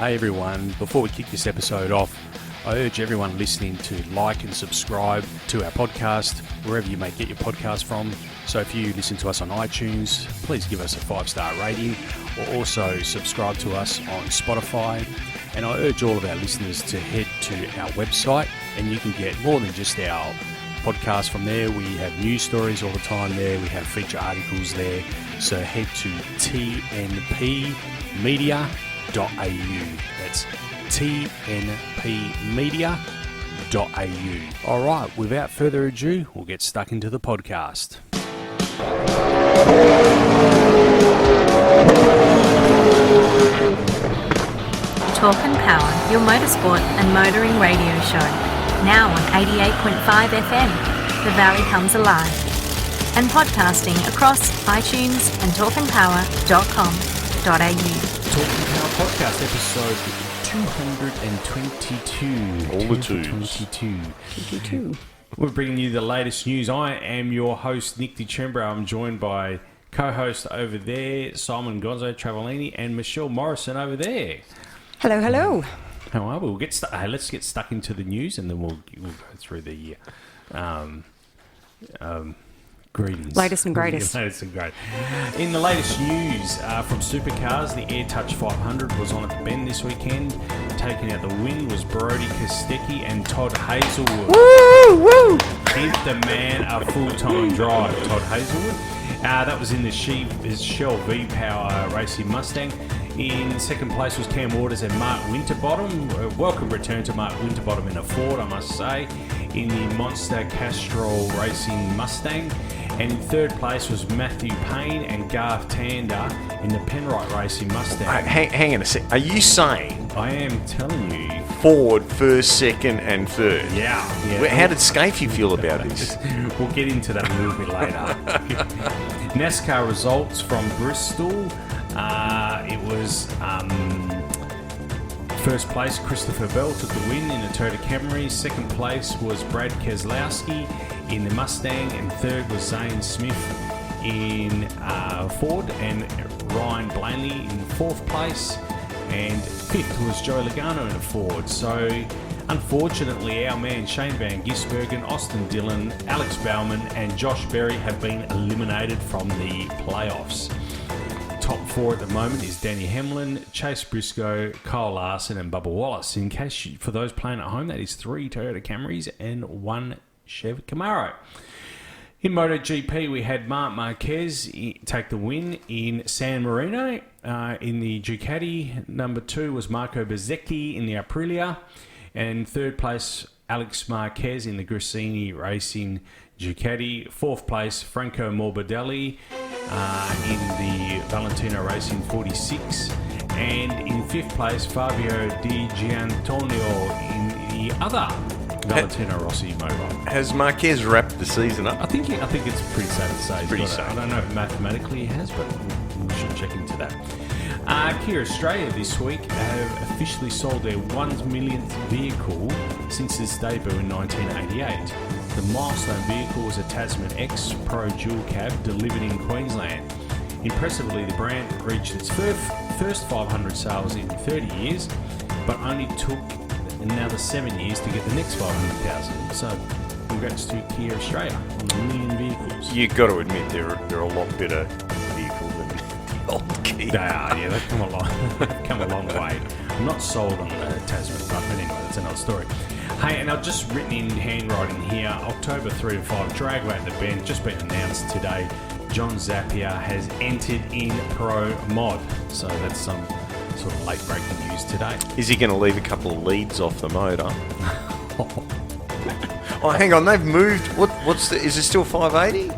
Hey everyone, before we kick this episode off, I urge everyone listening to like and subscribe to our podcast, wherever you may get your podcast from. So if you listen to us on iTunes, please give us a 5-star rating, or also subscribe to us on Spotify. And I urge all of our listeners to head to our website, and you can get more than just our podcast from there. We have news stories all the time there. We have feature articles there. So head to tnpmedia.au. That's tnpmedia.au. All right, without further ado, we'll get stuck into the podcast. Talk and Power, your motorsport and motoring radio show. Now on 88.5 FM, The Valley Comes Alive. And podcasting across iTunes and talkandpower.com.au. Talk and Power podcast episode 222. All the twos. 222. We're bringing you the latest news. I am your host, Nick DiCembra. I'm joined by co-host over there, Simon Gonzo Travellini, and Michelle Morrison over there. Hello, hello. How are we? We'll get let's get stuck into the news, and then we'll go through the greetings. Latest and greatest. Latest and great. In the latest news from Supercars, the AirTouch 500 was on at the Bend this weekend. Taking out the win was Brody Kostecki and Todd Hazelwood. Woo, woo. Give the man a full-time drive, Todd Hazelwood. That was in the Shell V-Power Racing Mustang. In second place was Cam Waters and Mark Winterbottom. A welcome return to Mark Winterbottom in a Ford, I must say, in the Monster Castrol Racing Mustang. And in third place was Matthew Payne and Garth Tander in the Penrite Racing Mustang. Hang on a sec. Are you saying I am telling you. Ford first, second and third? Yeah. How did Scafey feel about this? We'll get into that a little bit later. NASCAR results from Bristol. It was first place, Christopher Bell took the win in the Toyota Camry. Second place was Brad Keselowski in the Mustang, and third was Zane Smith in Ford, and Ryan Blaney in fourth place, and fifth was Joey Logano in a Ford. So unfortunately, our man Shane Van Gisbergen, Austin Dillon, Alex Bauman and Josh Berry have been eliminated from the playoffs. Top four at the moment is Danny Hamlin, Chase Briscoe, Kyle Larson and Bubba Wallace. In case for those playing at home, that is 3 Toyota Camrys and 1 Chevy Camaro. In MotoGP, we had Marc Marquez take the win in San Marino. In the Ducati, number 2 was Marco Bezzecchi in the Aprilia. And third place, Alex Marquez in the Gresini Racing Ducati. Fourth place, Franco Morbidelli in the Valentino Racing 46. And in fifth place, Fabio Di Gianantonio in the other Valentino Rossi mobile. Has Marquez wrapped the season up? I think it's pretty safe to say. Pretty safe. I don't know if mathematically he has, but we should check into that. Kia Australia this week have officially sold their 1 millionth vehicle since its debut in 1988. The milestone vehicle was a Tasman X Pro Dual Cab delivered in Queensland. Impressively, the brand reached its first 500 sales in 30 years, but only took another 7 years to get the next 500,000. So, congrats to Kia Australia on 1 million vehicles. You've got to admit they're a lot better vehicle than the old Kia. They are, yeah, they've come a long way. I'm not sold on the Tasman, but anyway, that's another story. Hey, and I've just written in handwriting here, October 3 to 5, Dragway at the Bend, just been announced today. John Zappia has entered in Pro Mod. So that's some sort of late breaking news today. Is he going to leave a couple of leads off the motor? Oh, hang on, they've moved. Is it still 580?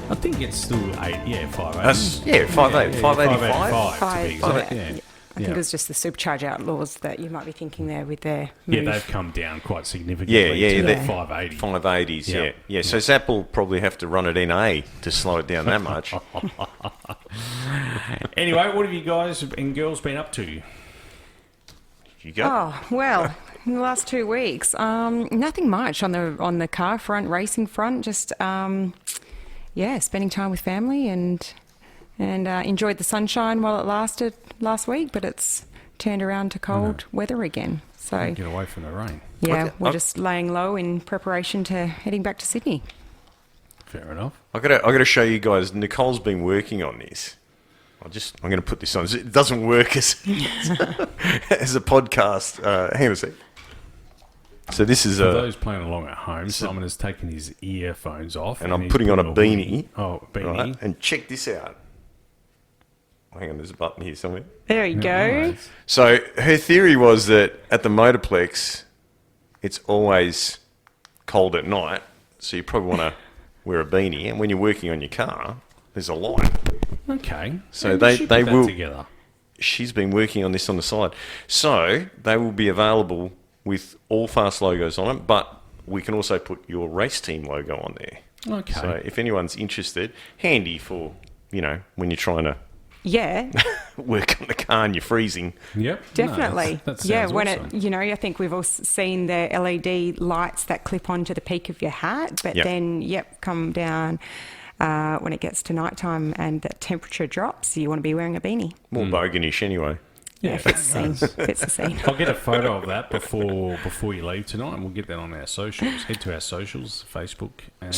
I think it's still 580. 580. 585. To be exact, yeah. I think it was just the Supercharge Outlaws that you might be thinking there with their move. Yeah, they've come down quite significantly to 580. 580s, yeah. So Zapp will probably have to run it in A to slow it down that much. Anyway, what have you guys and girls been up to? You go. Oh, well, in the last 2 weeks, nothing much on the car front, racing front, just, spending time with family and enjoyed the sunshine while it lasted last week, but it's turned around to cold weather again. So Get away from the rain. yeah, Okay. we're just laying low in preparation to heading back to Sydney. Fair enough. I gotta show you guys. Nicole's been working on this. I'm going to put this on. It doesn't work as as a podcast. Hang on a sec. So this is For those playing along at home, Simon has taken his earphones off. and I'm he's putting on a putting beanie. Oh, beanie. Right? And check this out. Hang on, there's a button here somewhere. There you go. Nice. So her theory was that at the Motorplex, it's always cold at night, so you probably want to wear a beanie. And when you're working on your car, there's a light. Okay. So Maybe they- we should they put that will- together. She's been working on this on the side. So they will be available with all Fast logos on it, but we can also put your race team logo on there. Okay. So if anyone's interested, handy for, when you're trying to Yeah, work on the car and you're freezing. Yep. definitely. No, that yeah, sounds when awesome. I think we've all seen the LED lights that clip onto the peak of your hat, but Yep. then, come down when it gets to nighttime and the temperature drops, you want to be wearing a beanie. More boganish anyway. Yeah, fits the scene. Fits the scene. I'll get a photo of that before you leave tonight, and we'll get that on our socials. Head to our socials, Facebook, and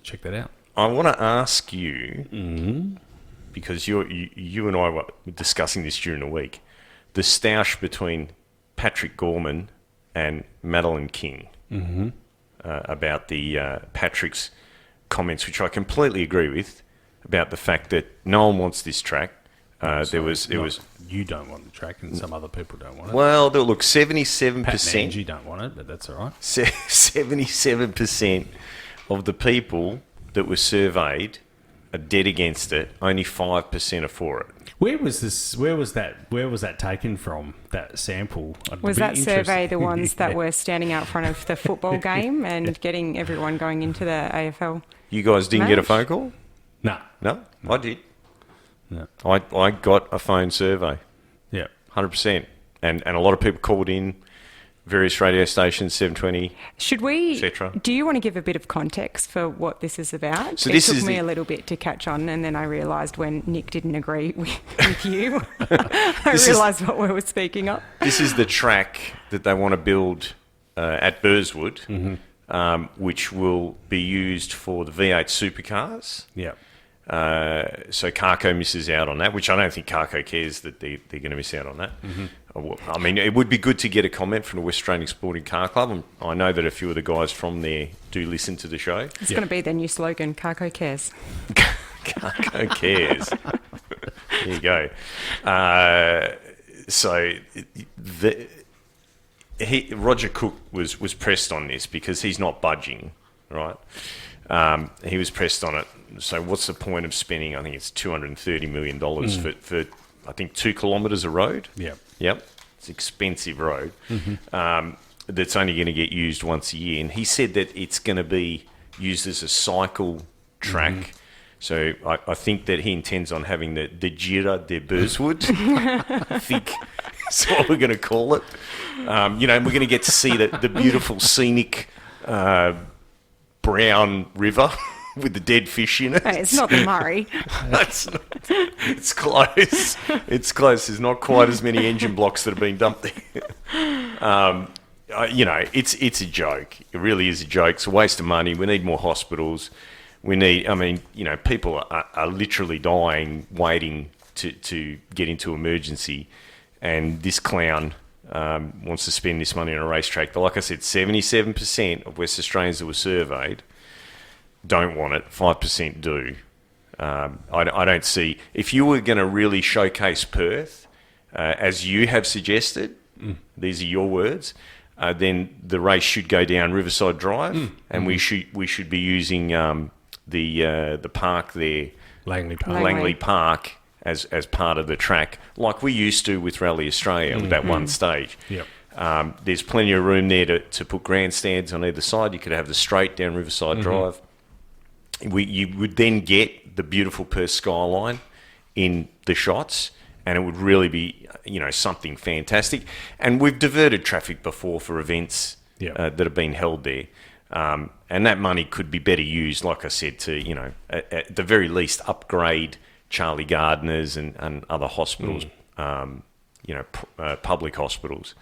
check that out. I want to ask you, because you and I were discussing this during the week, the stoush between Patrick Gorman and Madeline King about the Patrick's comments, which I completely agree with, about the fact that no one wants this track. You don't want the track, and some other people don't want it. Well, look, Pat and 77%. Angie don't want it, but that's all right. 77% of the people that were surveyed are dead against it. Only 5% are for it. Where was this? Where was that taken from? That sample? I'd Was be that survey interested. the ones that Yeah. were standing out front of the football game and getting everyone going into the AFL? You guys didn't get a Match? phone call? No. No, I did. No. I got a phone survey, Yeah. 100%. And a lot of people called in, various radio stations, 720. Should we? Cetera. Do you want to give a bit of context for what this is about? So it this took is me the- a little bit to catch on, and then I realised when Nick didn't agree with you, I This is- realised what we were speaking of. This is the track that they want to build at Burswood, which will be used for the V8 Supercars. Yeah. So Carco misses out on that, which I don't think Carco cares that they're going to miss out on that. I mean, it would be good to get a comment from the West Australian Sporting Car Club. And I know that a few of the guys from there do listen to the show. It's going to be their new slogan, Carco Cares. Carco cares. There you go. Roger Cook was pressed on this because he's not budging, right? He was pressed on it. So what's the point of spending, I think it's $230 million for I think 2 kilometres of road? Yeah. Yep. It's an expensive road that's only going to get used once a year. And he said that it's going to be used as a cycle track. So I think that he intends on having the Gira de Burswood. I think that's what we're going to call it. And we're going to get to see the beautiful scenic brown river with the dead fish in it. Hey, it's not the Murray. It's close. It's close. There's not quite as many engine blocks that have been dumped there. It's a joke. It really is a joke. It's a waste of money. We need more hospitals. People are literally dying waiting to get into emergency. And this clown wants to spend this money on a racetrack. But like I said, 77% of West Australians that were surveyed don't want it. 5% do. I don't see... If you were going to really showcase Perth, as you have suggested, these are your words, then the race should go down Riverside Drive, and we should be using the park there, Langley Park. Langley Park, as part of the track, like we used to with Rally Australia with that one stage. Yep. There's plenty of room there to put grandstands on either side. You could have the straight down Riverside Drive. You would then get the beautiful Perth skyline in the shots, and it would really be, something fantastic. And we've diverted traffic before for events that have been held there. And that money could be better used, like I said, to, at the very least, upgrade Charlie Gardner's and other hospitals public hospitals.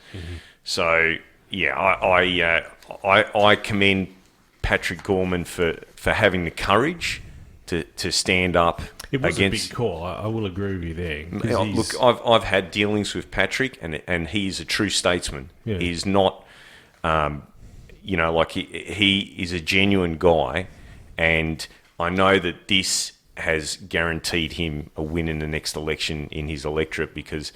So yeah, I commend Patrick Gorman for having the courage to stand up. It was against, a big call. I will agree with you there. Look, I've had dealings with Patrick, and he's a true statesman. Yeah. He's not, he is a genuine guy, and I know that this has guaranteed him a win in the next election in his electorate, because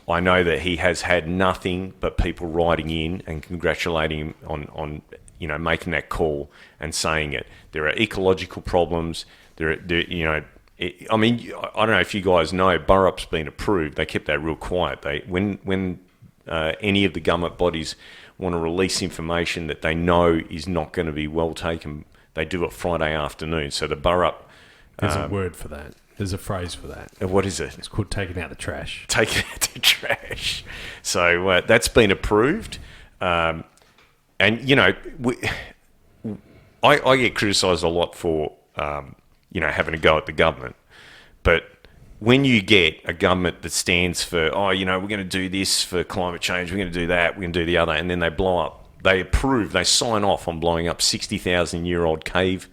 I know that he has had nothing but people writing in and congratulating him on making that call and saying it. There are ecological problems. I don't know if you guys know, Burrup's been approved. They kept that real quiet. When any of the government bodies want to release information that they know is not going to be well taken, they do it Friday afternoon. So the Burrup... There's a word for that. There's a phrase for that. What is it? It's called taking out the trash. Taking out the trash. So that's been approved. I get criticised a lot for... having a go at the government. But when you get a government that stands for, we're going to do this for climate change, we're going to do that, we're going to do the other, and then they blow up, they sign off on blowing up 60,000-year-old cave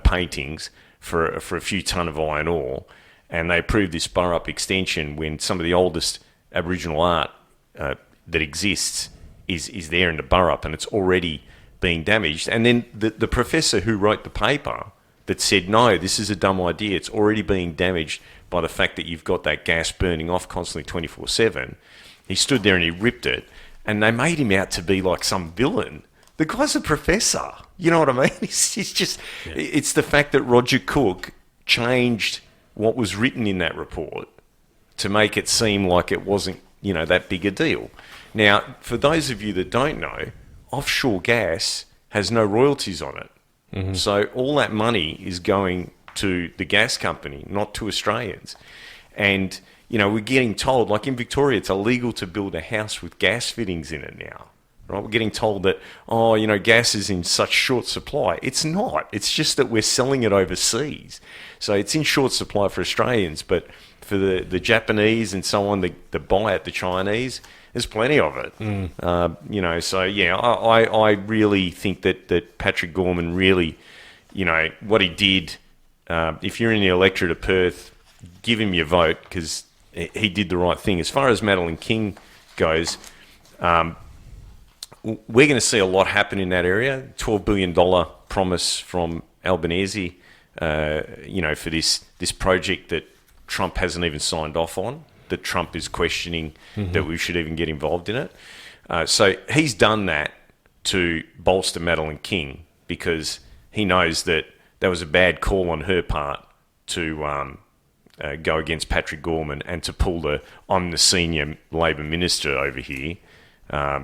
paintings for a few tonne of iron ore, and they approve this Burrup extension when some of the oldest Aboriginal art that exists is there in the Burrup, and it's already being damaged. And then the professor who wrote the paper that said, no, this is a dumb idea, it's already being damaged by the fact that you've got that gas burning off constantly 24/7. He stood there and he ripped it, and they made him out to be like some villain. The guy's a professor. You know what I mean? It's just, It's the fact that Roger Cook changed what was written in that report to make it seem like it wasn't, that big a deal. Now, for those of you that don't know, offshore gas has no royalties on it. Mm-hmm. So all that money is going to the gas company, not to Australians. And, we're getting told, like in Victoria, it's illegal to build a house with gas fittings in it now. Right? We're getting told that, gas is in such short supply. It's not. It's just that we're selling it overseas. So it's in short supply for Australians, but for the Japanese and so on that buy it, the Chinese, there's plenty of it. I really think that Patrick Gorman really, what he did, if you're in the electorate of Perth, give him your vote, because he did the right thing. As far as Madeline King goes, we're going to see a lot happen in that area. $12 billion promise from Albanese, for this project that Trump hasn't even signed off on, that Trump is questioning that we should even get involved in it. So he's done that to bolster Madeline King, because he knows that was a bad call on her part to go against Patrick Gorman and to pull I'm the senior Labor minister over here. I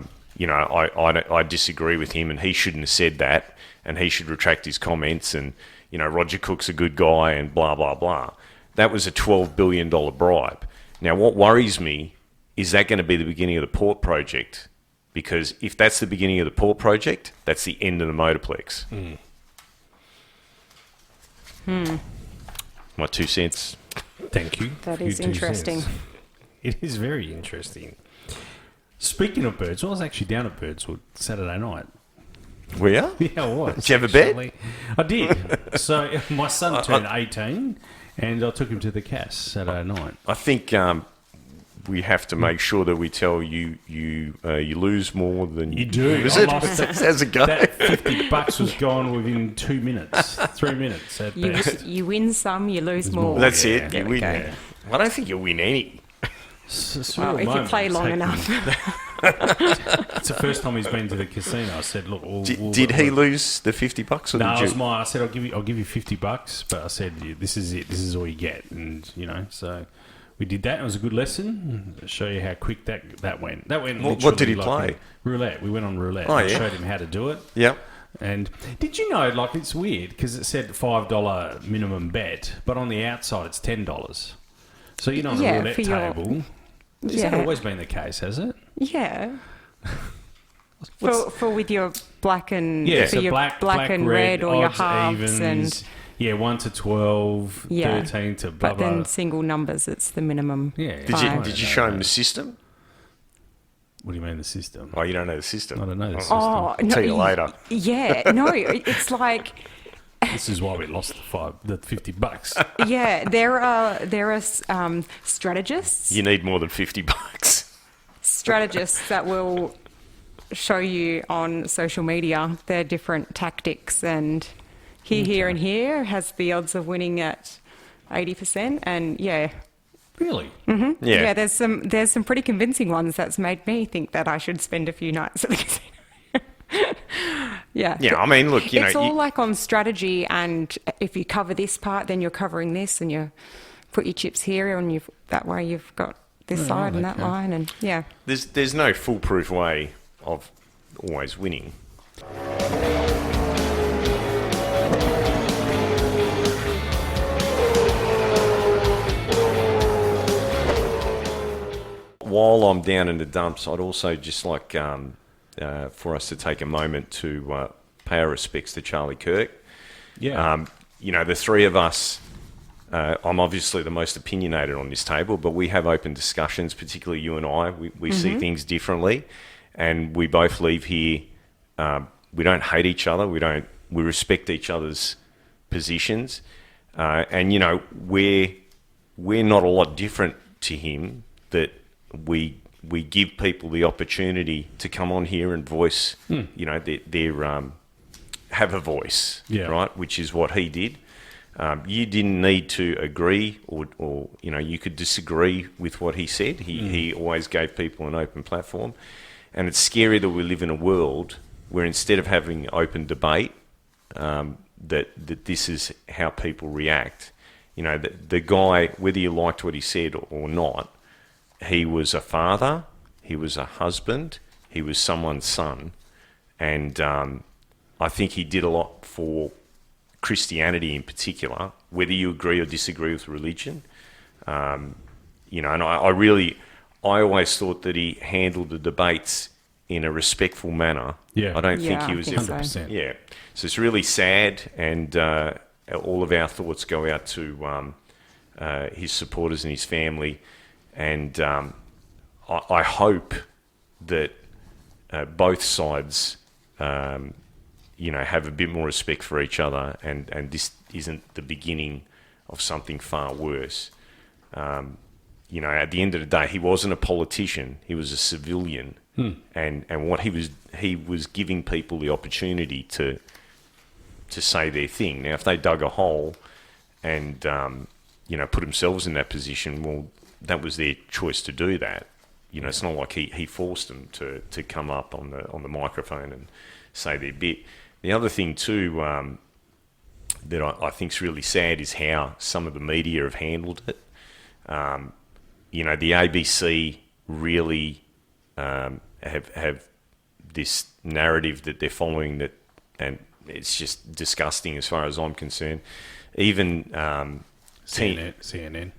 disagree with him, and he shouldn't have said that, and he should retract his comments, and, Roger Cook's a good guy and blah, blah, blah. That was a $12 billion bribe. Now, what worries me is that going to be the beginning of the port project? Because if that's the beginning of the port project, that's the end of the motorplex. My 2 cents. Thank you. That is interesting. It is very interesting. Speaking of birds, I was actually down at Birdswood Saturday night. Were you? Yeah, I was. Did you have a bet? I did. So my son turned 18, and I took him to the Cass Saturday night. I think we have to make sure that we tell you lose more than you do. How's it go? That $50 was gone within 2 minutes, 3 minutes at best. You win some, you lose more. That's it. There You we win. go. I don't think you'll win any. Well, if you play long enough. It's the first time he's been to the casino. I said, "Look, did he lose the $50 or no, did you?" I said, "I'll give you $50," but I said, "This is it. This is all you get." And so we did that. It was a good lesson. I'll show you how quick that went. That went. What did he play? Roulette. We went on roulette. I showed him how to do it. Yep. And did you know, it's weird because it said $5 minimum bet, but on the outside it's $10. So on a roulette table. Has that always been the case, has it? Yeah. for with your black and so your black and red or your halves evens, Yeah, 1 to 12, Yeah. 13 to blah, But blah. then single numbers, it's the minimum. Yeah. Did you show him the system? What do you mean the system? Oh, you don't know the system? I don't know the system. Oh, I'll tell you later. Yeah, no, it's like, This is why we lost the $50. yeah, there are strategists. You need more than $50. Strategists that will show you on social media their different tactics, and here and here has the odds of winning at 80%, and yeah. Really? Mm-hmm. Yeah. There's some pretty convincing ones that's made me think that I should spend a few nights at the casino. Yeah. Yeah, I mean, look, It's all like on strategy, and if you cover this part, then you're covering this, and you put your chips here, and that way you've got this side and that line, and yeah. There's no foolproof way of always winning. While I'm down in the dumps, I'd also just like for us to take a moment to pay our respects to Charlie Kirk. Yeah. The three of us, I'm obviously the most opinionated on this table, but we have open discussions, particularly you and I. We see things differently, and we both leave here. We don't hate each other. We respect each other's positions, and we're not a lot different to him. That we give people the opportunity to come on here and voice, their have a voice, right? Which is what he did. You didn't need to agree, or you could disagree with what he said. He always gave people an open platform, and it's scary that we live in a world where instead of having open debate, that this is how people react. The guy, whether you liked what he said or not, he was a father, he was a husband, he was someone's son, and I think he did a lot for Christianity in particular, whether you agree or disagree with religion. And I always thought that he handled the debates in a respectful manner. Yeah. I don't think he I was think ever... so. 100%. Yeah. So it's really sad, and all of our thoughts go out to his supporters and his family. And I hope that both sides, have a bit more respect for each other, and this isn't the beginning of something far worse. At the end of the day, he wasn't a politician; he was a civilian, and what he was giving people the opportunity to say their thing. Now, if they dug a hole and put themselves in that position, well, that was their choice to do that. It's not like he forced them to come up on the microphone and say their bit. The other thing too that I think is really sad is how some of the media have handled it. The ABC really have this narrative that they're following that, and it's just disgusting as far as I'm concerned. Even CNN.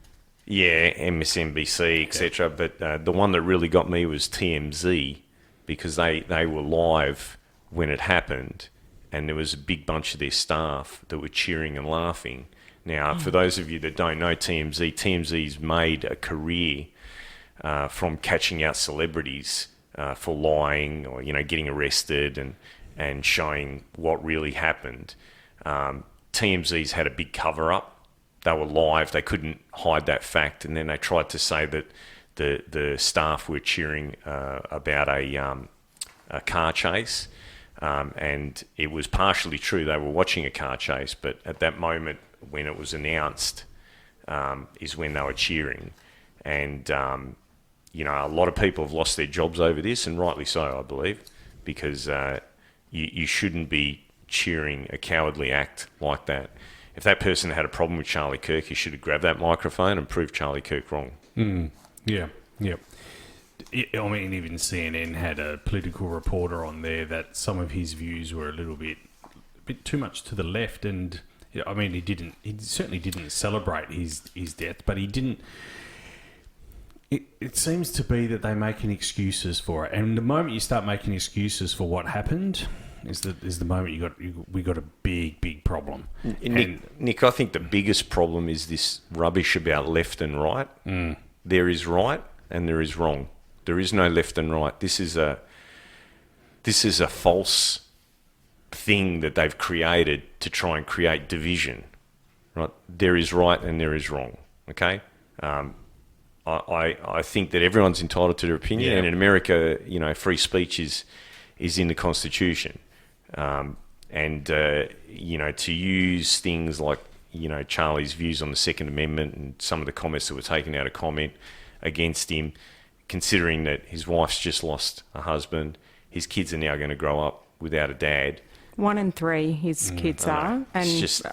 Yeah, MSNBC, etc. But the one that really got me was TMZ, because they were live when it happened, and there was a big bunch of their staff that were cheering and laughing. Now, for those of you that don't know TMZ's made a career from catching out celebrities for lying or getting arrested and showing what really happened. TMZ's had a big cover-up. They were live. They couldn't hide that fact, and then they tried to say that the staff were cheering about a car chase, and it was partially true. They were watching a car chase, but at that moment when it was announced, is when they were cheering, and a lot of people have lost their jobs over this, and rightly so, I believe, because you shouldn't be cheering a cowardly act like that. If that person had a problem with Charlie Kirk, he should have grabbed that microphone and proved Charlie Kirk wrong. Yeah. I mean, even CNN had a political reporter on there that some of his views were a bit too much to the left, and I mean, he certainly didn't celebrate his death, but he didn't. It seems to be that they're making excuses for it, and the moment you start making excuses for what happened, is the moment we got a big problem. Nick, I think the biggest problem is this rubbish about left and right. There is right and there is wrong. There is no left and right. This is a false thing that they've created to try and create division. Right? There is right and there is wrong. Okay. I think that everyone's entitled to their opinion, and in America, free speech is in the Constitution. To use things like, Charlie's views on the Second Amendment and some of the comments that were taken out of comment against him, considering that his wife's just lost a husband, his kids are now going to grow up without a dad. 1 and 3, his kids are, and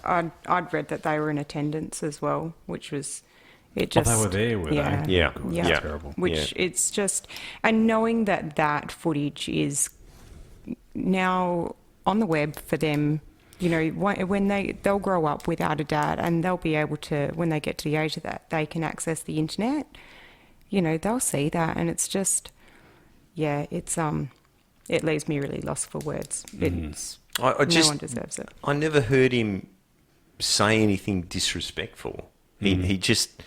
I'd read that they were in attendance as well, which was they were there, were they? Yeah, yeah, terrible. Which it's just, and knowing that footage is now on the web for them, when they'll grow up without a dad, and they'll be able to, when they get to the age of that, they can access the internet. They'll see that, and it's just, it's it leaves me really lost for words. It's no one deserves it. I never heard him say anything disrespectful. He just,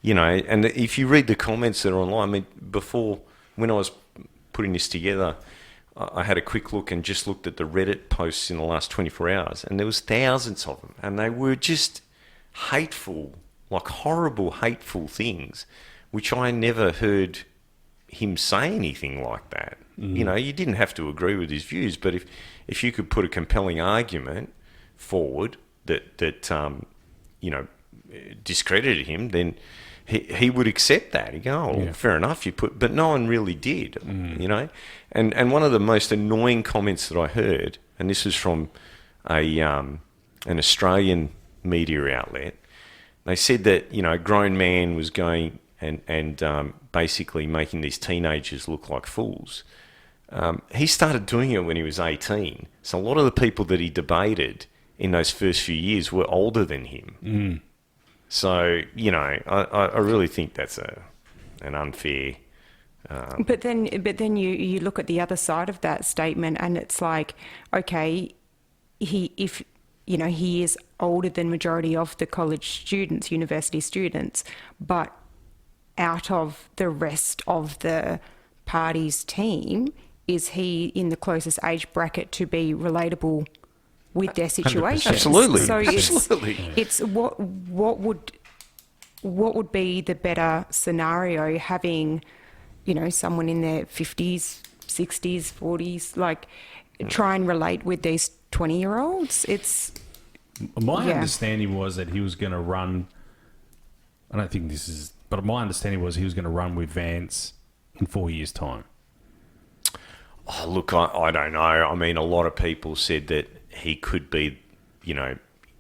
and if you read the comments that are online, I mean, before, when I was putting this together, I had a quick look and just looked at the Reddit posts in the last 24 hours, and there was thousands of them, and they were just hateful, like horrible, hateful things, which I never heard him say anything like that. You didn't have to agree with his views, but if you could put a compelling argument forward that discredited him, then he would accept that. He'd go, fair enough, but no one really did, And one of the most annoying comments that I heard, and this was from an Australian media outlet, they said that, a grown man was going and basically making these teenagers look like fools. He started doing it when he was 18. So a lot of the people that he debated in those first few years were older than him. So, I really think that's an unfair... But then you look at the other side of that statement, and it's like, okay, he is older than majority of the college students, university students, but out of the rest of the party's team, is he in the closest age bracket to be relatable with their situation? Absolutely. So Absolutely. It's what would be the better scenario, having, someone in their 50s, 60s, 40s, like, try and relate with these 20-year-olds? It's... My understanding was that he was going to run... I don't think this is... But my understanding was he was going to run with Vance in 4 years' time. Oh, look, I don't know. I mean, a lot of people said that he could be,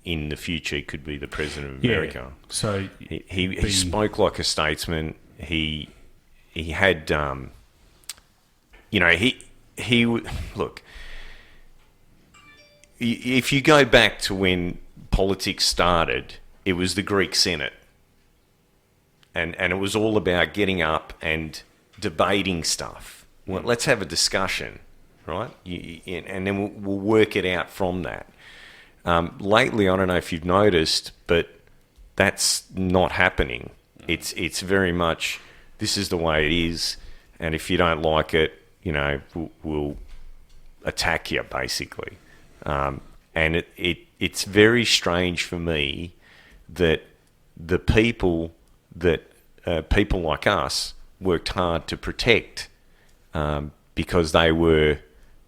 in the future, he could be the president of America. So he spoke like a statesman. He had, he look. If you go back to when politics started, it was the Greek Senate, and it was all about getting up and debating stuff. Well, let's have a discussion, right? And then we'll work it out from that. Lately, I don't know if you've noticed, but that's not happening. It's very much, this is the way it is, and if you don't like it, we'll attack you, basically. And it's very strange for me that the people like us worked hard to protect, because they were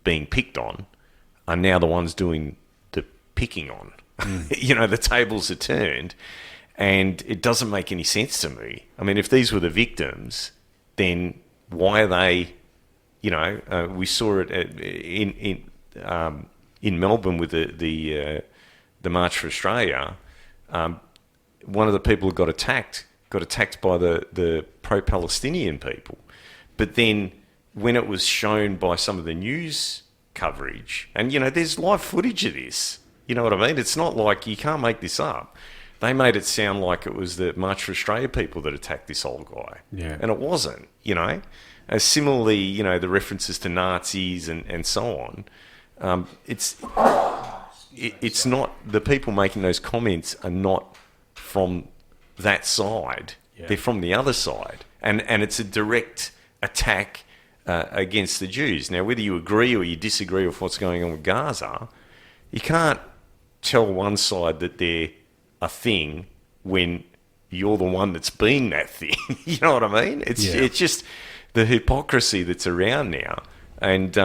being picked on, are now the ones doing the picking on. The tables are turned, and it doesn't make any sense to me. I mean, if these were the victims, then why are they? We saw it in Melbourne with the March for Australia. One of the people who got attacked by the pro-Palestinian people, but then when it was shown by some of the news coverage, and there's live footage of this, you know what I mean? It's not like, you can't make this up. They made it sound like it was the March for Australia people that attacked this old guy, and it wasn't. Similarly, the references to Nazis and so on. It's not, the people making those comments are not from that side. Yeah. They're from the other side. And it's a direct attack against the Jews. Now, whether you agree or you disagree with what's going on with Gaza, you can't tell one side that they're a thing when you're the one that's being that thing. You know what I mean? It's just the hypocrisy that's around now. And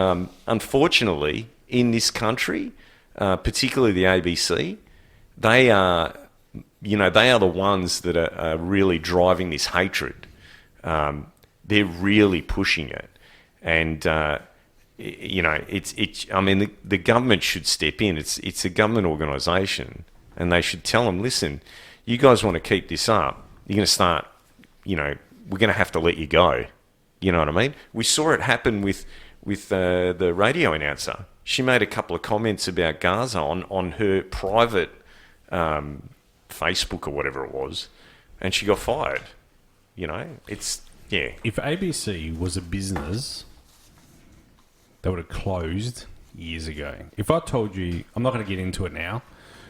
unfortunately, in this country, particularly the ABC, they are the ones that are really driving this hatred. They're really pushing it. And, I mean, the government should step in. It's a government organisation, and they should tell them, listen, you guys want to keep this up, you're going to start, we're going to have to let you go. You know what I mean? We saw it happen with the radio announcer. She made a couple of comments about Gaza on her private Facebook or whatever it was, and she got fired. If ABC was a business, they would have closed years ago. If I told you, I'm not going to get into it now,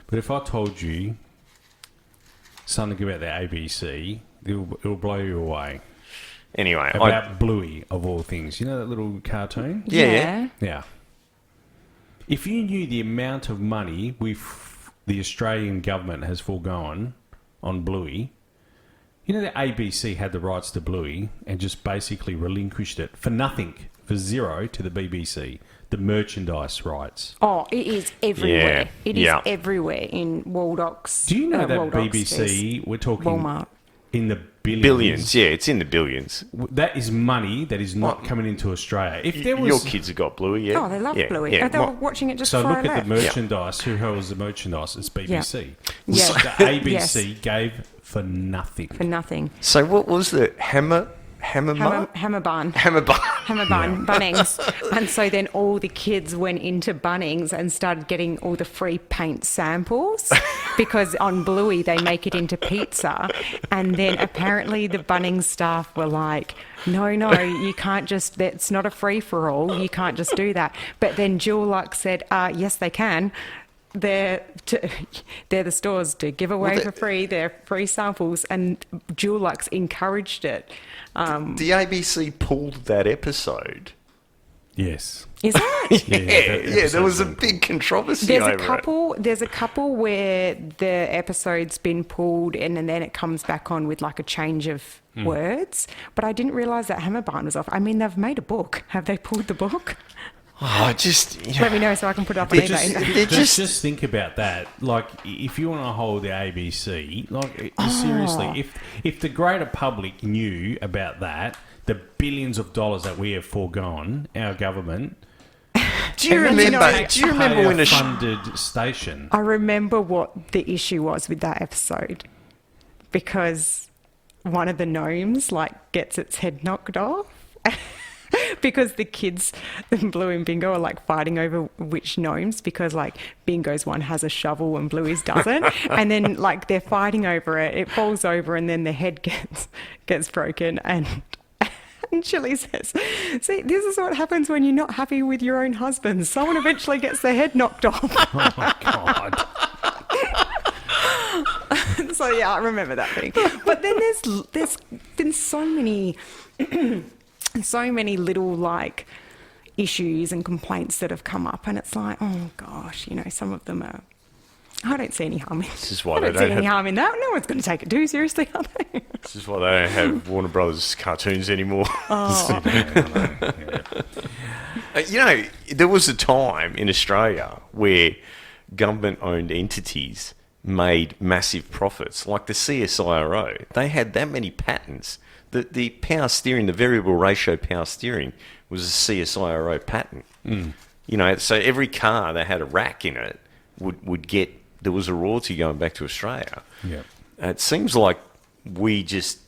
but if I told you something about the ABC, it'll blow you away. Anyway, about Bluey, of all things. You know that little cartoon? Yeah. If you knew the amount of money the Australian government has foregone on Bluey, the ABC had the rights to Bluey and just basically relinquished it for nothing, for zero, to the BBC. The merchandise rights. Oh, it is everywhere. Yeah. It is everywhere in Waldock's. Do you know that Waldock's, BBC, we're talking Walmart. in the billions? Billions, yeah, it's in the billions. That is money that is not coming into Australia. If there was, your kids have got Bluey, yeah. Oh, they love Bluey. Yeah. They were watching it just so before look I at the left. merchandise. Who holds the merchandise? It's BBC. Yeah. The ABC gave for nothing. For nothing. So what was the Hammer Hammer bun. Hammer bun. Hammer bun, Bunnings. And so then all the kids went into Bunnings and started getting all the free paint samples because on Bluey they make it into pizza. And then apparently the Bunnings staff were like, no, you can't just, it's not a free-for-all, you can't just do that. But then Jewel Luck said, yes, they can. They're the stores to give away for free. They're free samples, and Jewel Luxe encouraged it. The ABC pulled that episode. Yes. Is it? Yeah. There was a big controversy over it. There's a couple where the episode's been pulled and then it comes back on with like a change of words. But I didn't realise that Hammer Barn was off. I mean, they've made a book. Have they pulled the book? Let me know so I can put it up on eBay. Just think about that. Like, if you want to hold the ABC, seriously, if the greater public knew about that, the billions of dollars that we have foregone, our government. Do you remember when a funded station? I remember what the issue was with that episode, because one of the gnomes gets its head knocked off. Because the kids, Blue and Bingo, are fighting over which gnomes, because Bingo's one has a shovel and Bluey's doesn't, and then they're fighting over it. It falls over and then the head gets broken, and Chili says, "See, this is what happens when you're not happy with your own husband. Someone eventually gets their head knocked off." Oh my God. So yeah, I remember that thing. But then there's been so many. So many little issues and complaints that have come up, and it's like, oh gosh, some of them are. I don't see any harm in. This is why I don't see any harm in that. No one's going to take it too seriously, are they? This is why they don't have Warner Brothers cartoons anymore. Oh. There was a time in Australia where government-owned entities made massive profits, like the CSIRO. They had that many patents. The power steering, the variable ratio power steering, was a CSIRO patent. So every car that had a rack in it would get, there was a royalty going back to Australia. Yeah. It seems like we just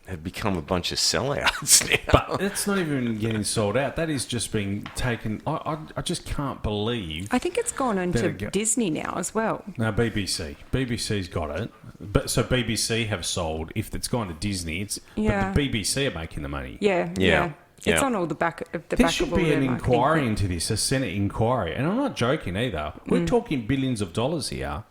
have become a bunch of sellouts now. But it's not even getting sold out. That is just being taken. I just can't believe. I think it's gone into Disney now as well. No, BBC. BBC's got it. But so BBC have sold. If it's gone to Disney, but the BBC are making the money. Yeah. It's Yeah. on all the back of the There back should of all be the an marketing inquiry thing. into this, a Senate inquiry. And I'm not joking either. We're talking billions of dollars here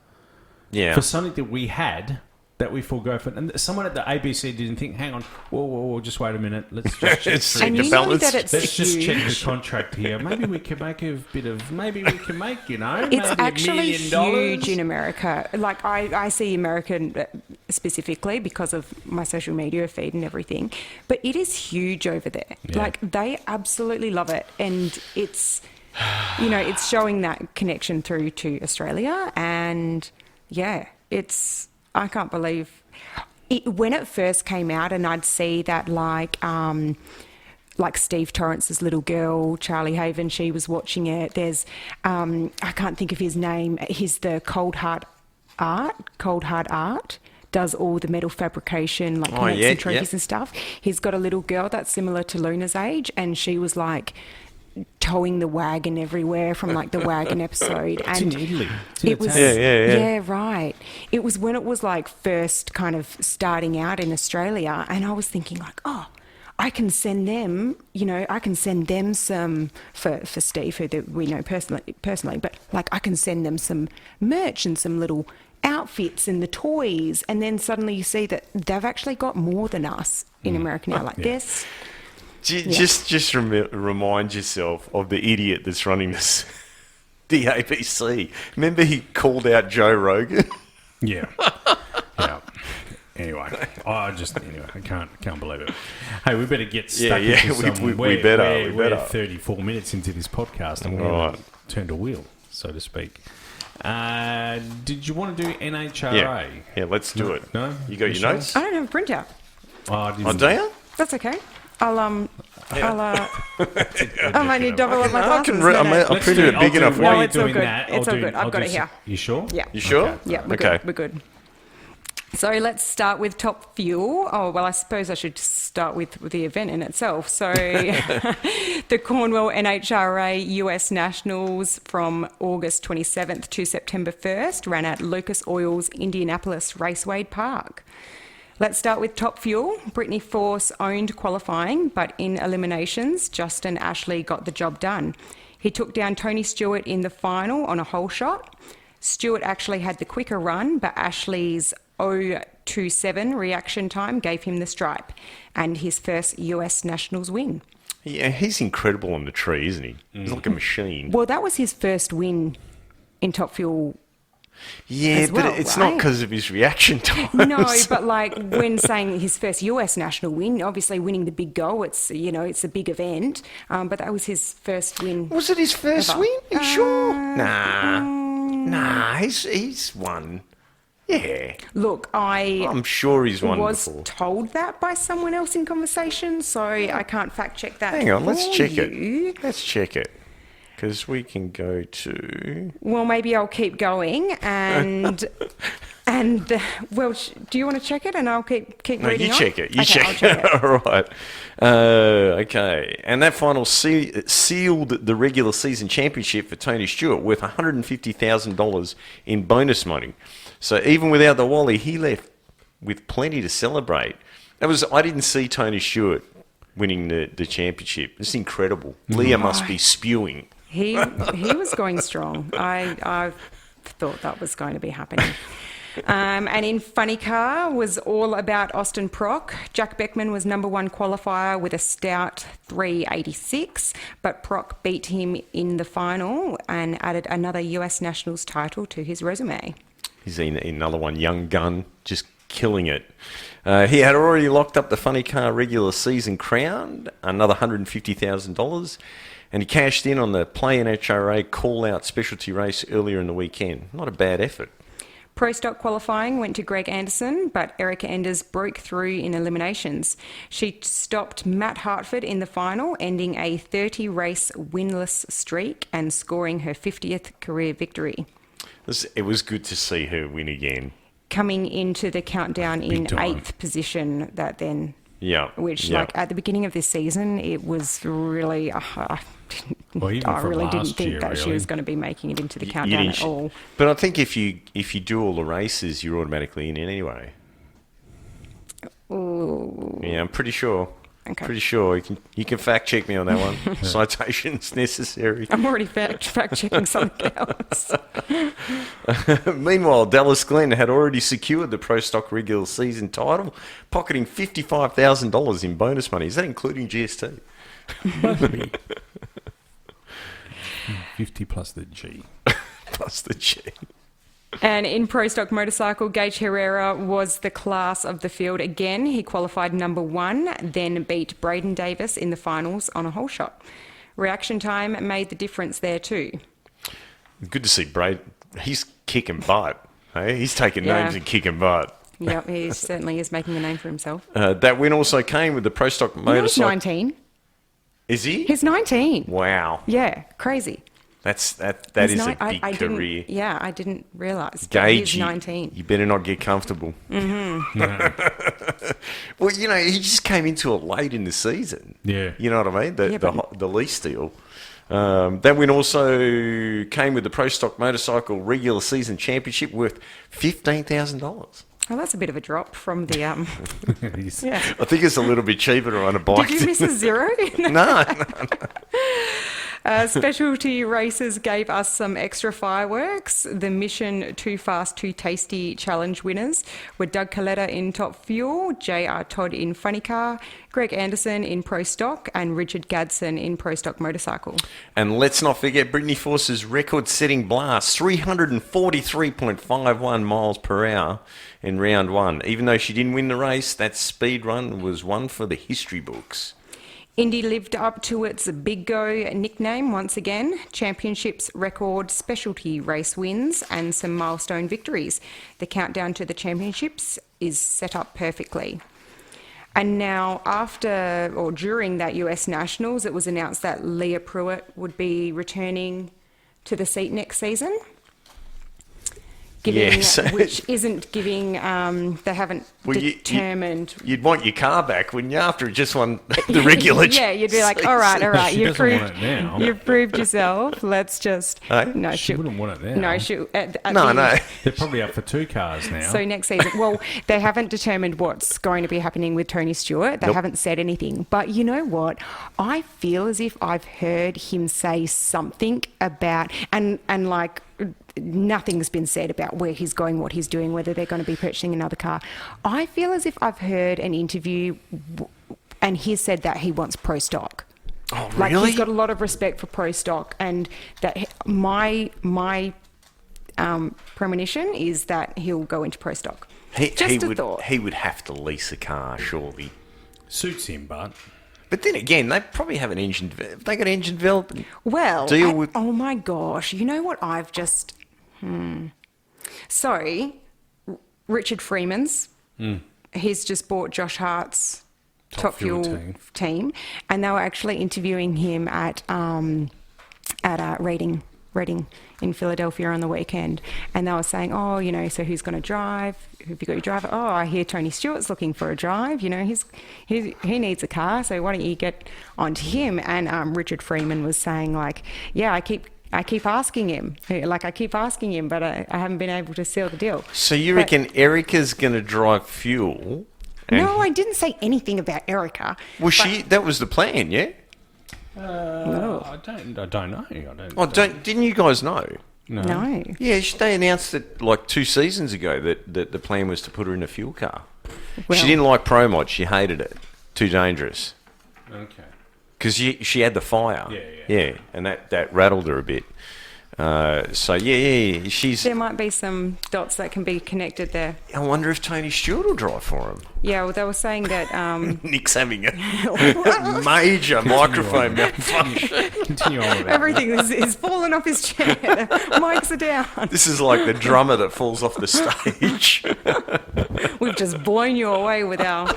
Yeah. for something that we had that we forego for. And someone at the ABC didn't think, hang on, whoa, just wait a minute. Let's just check It's through And the you know balance. that it's Let's just check the huge. contract here. Maybe we can make a bit of. Maybe we can make, It's maybe actually $1 million. huge in America. Like I see American specifically because of my social media feed and everything, but it is huge over there. Yeah. Like they absolutely love it, and it's it's showing that connection through to Australia, and yeah, it's I can't believe it, when it first came out, and I'd see that like Steve Torrance's little girl, Charlie Haven, she was watching it. There's, I can't think of his name. He's the Cold Heart Art, does all the metal fabrication, like connects yeah, and trophies yeah. and stuff. He's got a little girl that's similar to Luna's age, and she was like towing the wagon everywhere from like the wagon episode. It's in And Italy. It's in it was, Italy. Yeah. right. It was when it was like first kind of starting out in Australia, and I was thinking like, oh, I can send them, I can send them some for Steve, who we know personally, but like I can send them some merch and some little outfits and the toys, and then suddenly you see that they've actually got more than us in America now. Like this. Just remind yourself of the idiot that's running this, the ABC. Remember he called out Joe Rogan? Yeah. Yeah. Anyway, I can't believe it. Hey, we better get stuck Yeah, into some. we better. We're 34 minutes into this podcast, and we Right. haven't turned a wheel, so to speak. Did you want to do NHRA? Yeah, let's do it. No? You got Michelle? your notes? I don't have a printout. Oh, I didn't. Oh, do you? That's okay. I might need to double up my I can glasses. re- No, I no. may- I'll Let's print do it I'll big do enough. While No, you're it's all doing good. that, It's all good. I've got it here. You sure? Yeah. You sure? Okay. Yeah, we're Okay. good. We're good. So let's start with Top Fuel. Oh, well, I suppose I should start with the event in itself. So the Cornwall NHRA US Nationals from August 27th to September 1st ran at Lucas Oil's Indianapolis Raceway Park. Let's start with Top Fuel. Brittany Force owned qualifying, but in eliminations, Justin Ashley got the job done. He took down Tony Stewart in the final on a hole shot. Stewart actually had the quicker run, but Ashley's 0.27 reaction time gave him the stripe and his first US Nationals win. Yeah, he's incredible on the tree, isn't he? He's like a machine. Well, that was his first win in Top Fuel. Yeah, as but well, it's not right? because of his reaction time. No, but like when saying his first US national win, obviously winning the big goal, it's it's a big event. But that was his first win. Was it his first Ever. win? Are you sure? Nah, he's won. Yeah, Look, I'm sure he's won was before. told that by someone else in conversation, so I can't fact check that. Hang on, let's for check you. it. Let's check it. Because we can go to... Well, maybe I'll keep going and well, do you want to check it and I'll keep No, reading you on? check it. You Okay, I'll check check it. All right. Okay. And that final sealed the regular season championship for Tony Stewart, worth $150,000 in bonus money. So even without the Wally, he left with plenty to celebrate. I didn't see Tony Stewart winning the championship. It's incredible. Leah must be spewing. He was going strong. I thought that was going to be happening. And in Funny Car was all about Austin Prock. Jack Beckman was number one qualifier with a stout 386, but Prock beat him in the final and added another US Nationals title to his resume. He's in another one, young gun, just killing it. He had already locked up the Funny Car regular season crown, another $150,000, and he cashed in on the Play NHRA call-out specialty race earlier in the weekend. Not a bad effort. Pro Stock qualifying went to Greg Anderson, but Erica Enders broke through in eliminations. She stopped Matt Hartford in the final, ending a 30-race winless streak and scoring her 50th career victory. It was good to see her win again. Coming into the countdown in time. 8th position that then... Yeah. Which, yeah. like, at the beginning of this season, it was really... Well, even I from really didn't last think year, that she really. was going to be making it into the You countdown didn't at all. But I think if you do all the races, you're automatically in anyway. Ooh. Yeah, I'm pretty sure. Okay. Pretty sure you can fact check me on that one. Citations necessary. I'm already fact checking something else. Meanwhile, Dallas Glenn had already secured the Pro Stock regular season title, pocketing $55,000 in bonus money. Is that including GST? 50 plus the G. Plus the G. And in Pro Stock Motorcycle, Gage Herrera was the class of the field again. He qualified number 1, then beat Braden Davis in the finals on a hole shot. Reaction time made the difference there too. Good to see Braden. He's kicking butt. Hey? He's taking names and kicking butt. Yep, he certainly is making a name for himself. That win also came with the Pro Stock Motorcycle. He's 19. Is he? He's 19. Wow. Yeah, crazy. That He's is ni- a big I career. I didn't realise. Gage, He's 19. You better not get comfortable. Mm-hmm. Well, he just came into it late in the season. Yeah. You know what I mean? The lease deal. That win also came with the Pro Stock Motorcycle regular season championship worth $15,000. Oh, that's a bit of a drop from the... Yeah. I think it's a little bit cheaper to run a bike. Did you miss a zero? No. Specialty races gave us some extra fireworks. The Mission Too Fast, Too Tasty challenge winners were Doug Coletta in Top Fuel, J.R. Todd in Funny Car, Greg Anderson in Pro Stock, and Richard Gadsden in Pro Stock Motorcycle. And let's not forget Brittany Force's record-setting blast, 343.51 miles per hour in round 1. Even though she didn't win the race, that speed run was one for the history books. Indy lived up to its Big Go nickname once again. Championships, record, specialty race wins and some milestone victories. The countdown to the championships is set up perfectly. And now after or during that US Nationals, it was announced that Leah Pruitt would be returning to the seat next season. Which isn't giving, they haven't determined. You'd want your car back, wouldn't you, after it just won the regular Yeah, you'd be like, all right, She doesn't want it now. you've proved yourself. Let's just... Hey? No, She wouldn't want it now. No, No. They're probably up for 2 cars now. So next season, well, they haven't determined what's going to be happening with Tony Stewart. They haven't said anything. But you know what? I feel as if I've heard him say something about, and like, nothing's been said about where he's going, what he's doing, whether they're going to be purchasing another car. I feel as if I've heard an interview and he said that he wants Pro Stock. Oh, really? Like, he's got a lot of respect for Pro Stock, and that my premonition is that he'll go into Pro Stock. Just a thought. He would have to lease a car, surely. Suits him, but then again, they probably have an engine. Have they got engine development? Well, deal with? Oh my gosh! You know what? I've just. So, Richard Freeman's. He's just bought Josh Hart's Top Fuel team, and they were actually interviewing him at Reading in Philadelphia on the weekend, and they were saying, oh, so who's going to drive? Have you got your driver? Oh, I hear Tony Stewart's looking for a drive. He needs a car, so why don't you get onto him? And Richard Freeman was saying, like, yeah, I keep asking him. Like, I keep asking him, but I haven't been able to seal the deal. So you reckon Erica's going to drive Fuel? No, I didn't say anything about Erica. Well, that was the plan, yeah? No. I don't know. Didn't you guys know? No. Yeah, they announced it like 2 seasons ago that the plan was to put her in a fuel car. Well, she didn't like Pro Mod. She hated it. Too dangerous. Okay. Because she had the fire. Yeah. And that rattled her a bit. She's... There might be some dots that can be connected there. I wonder if Tony Stewart will drive for him. Yeah, well, they were saying that... Nick's having a major microphone malfunction. Continue on with that. Everything is falling off his chair. Mics are down. This is like the drummer that falls off the stage. We've just blown you away with our...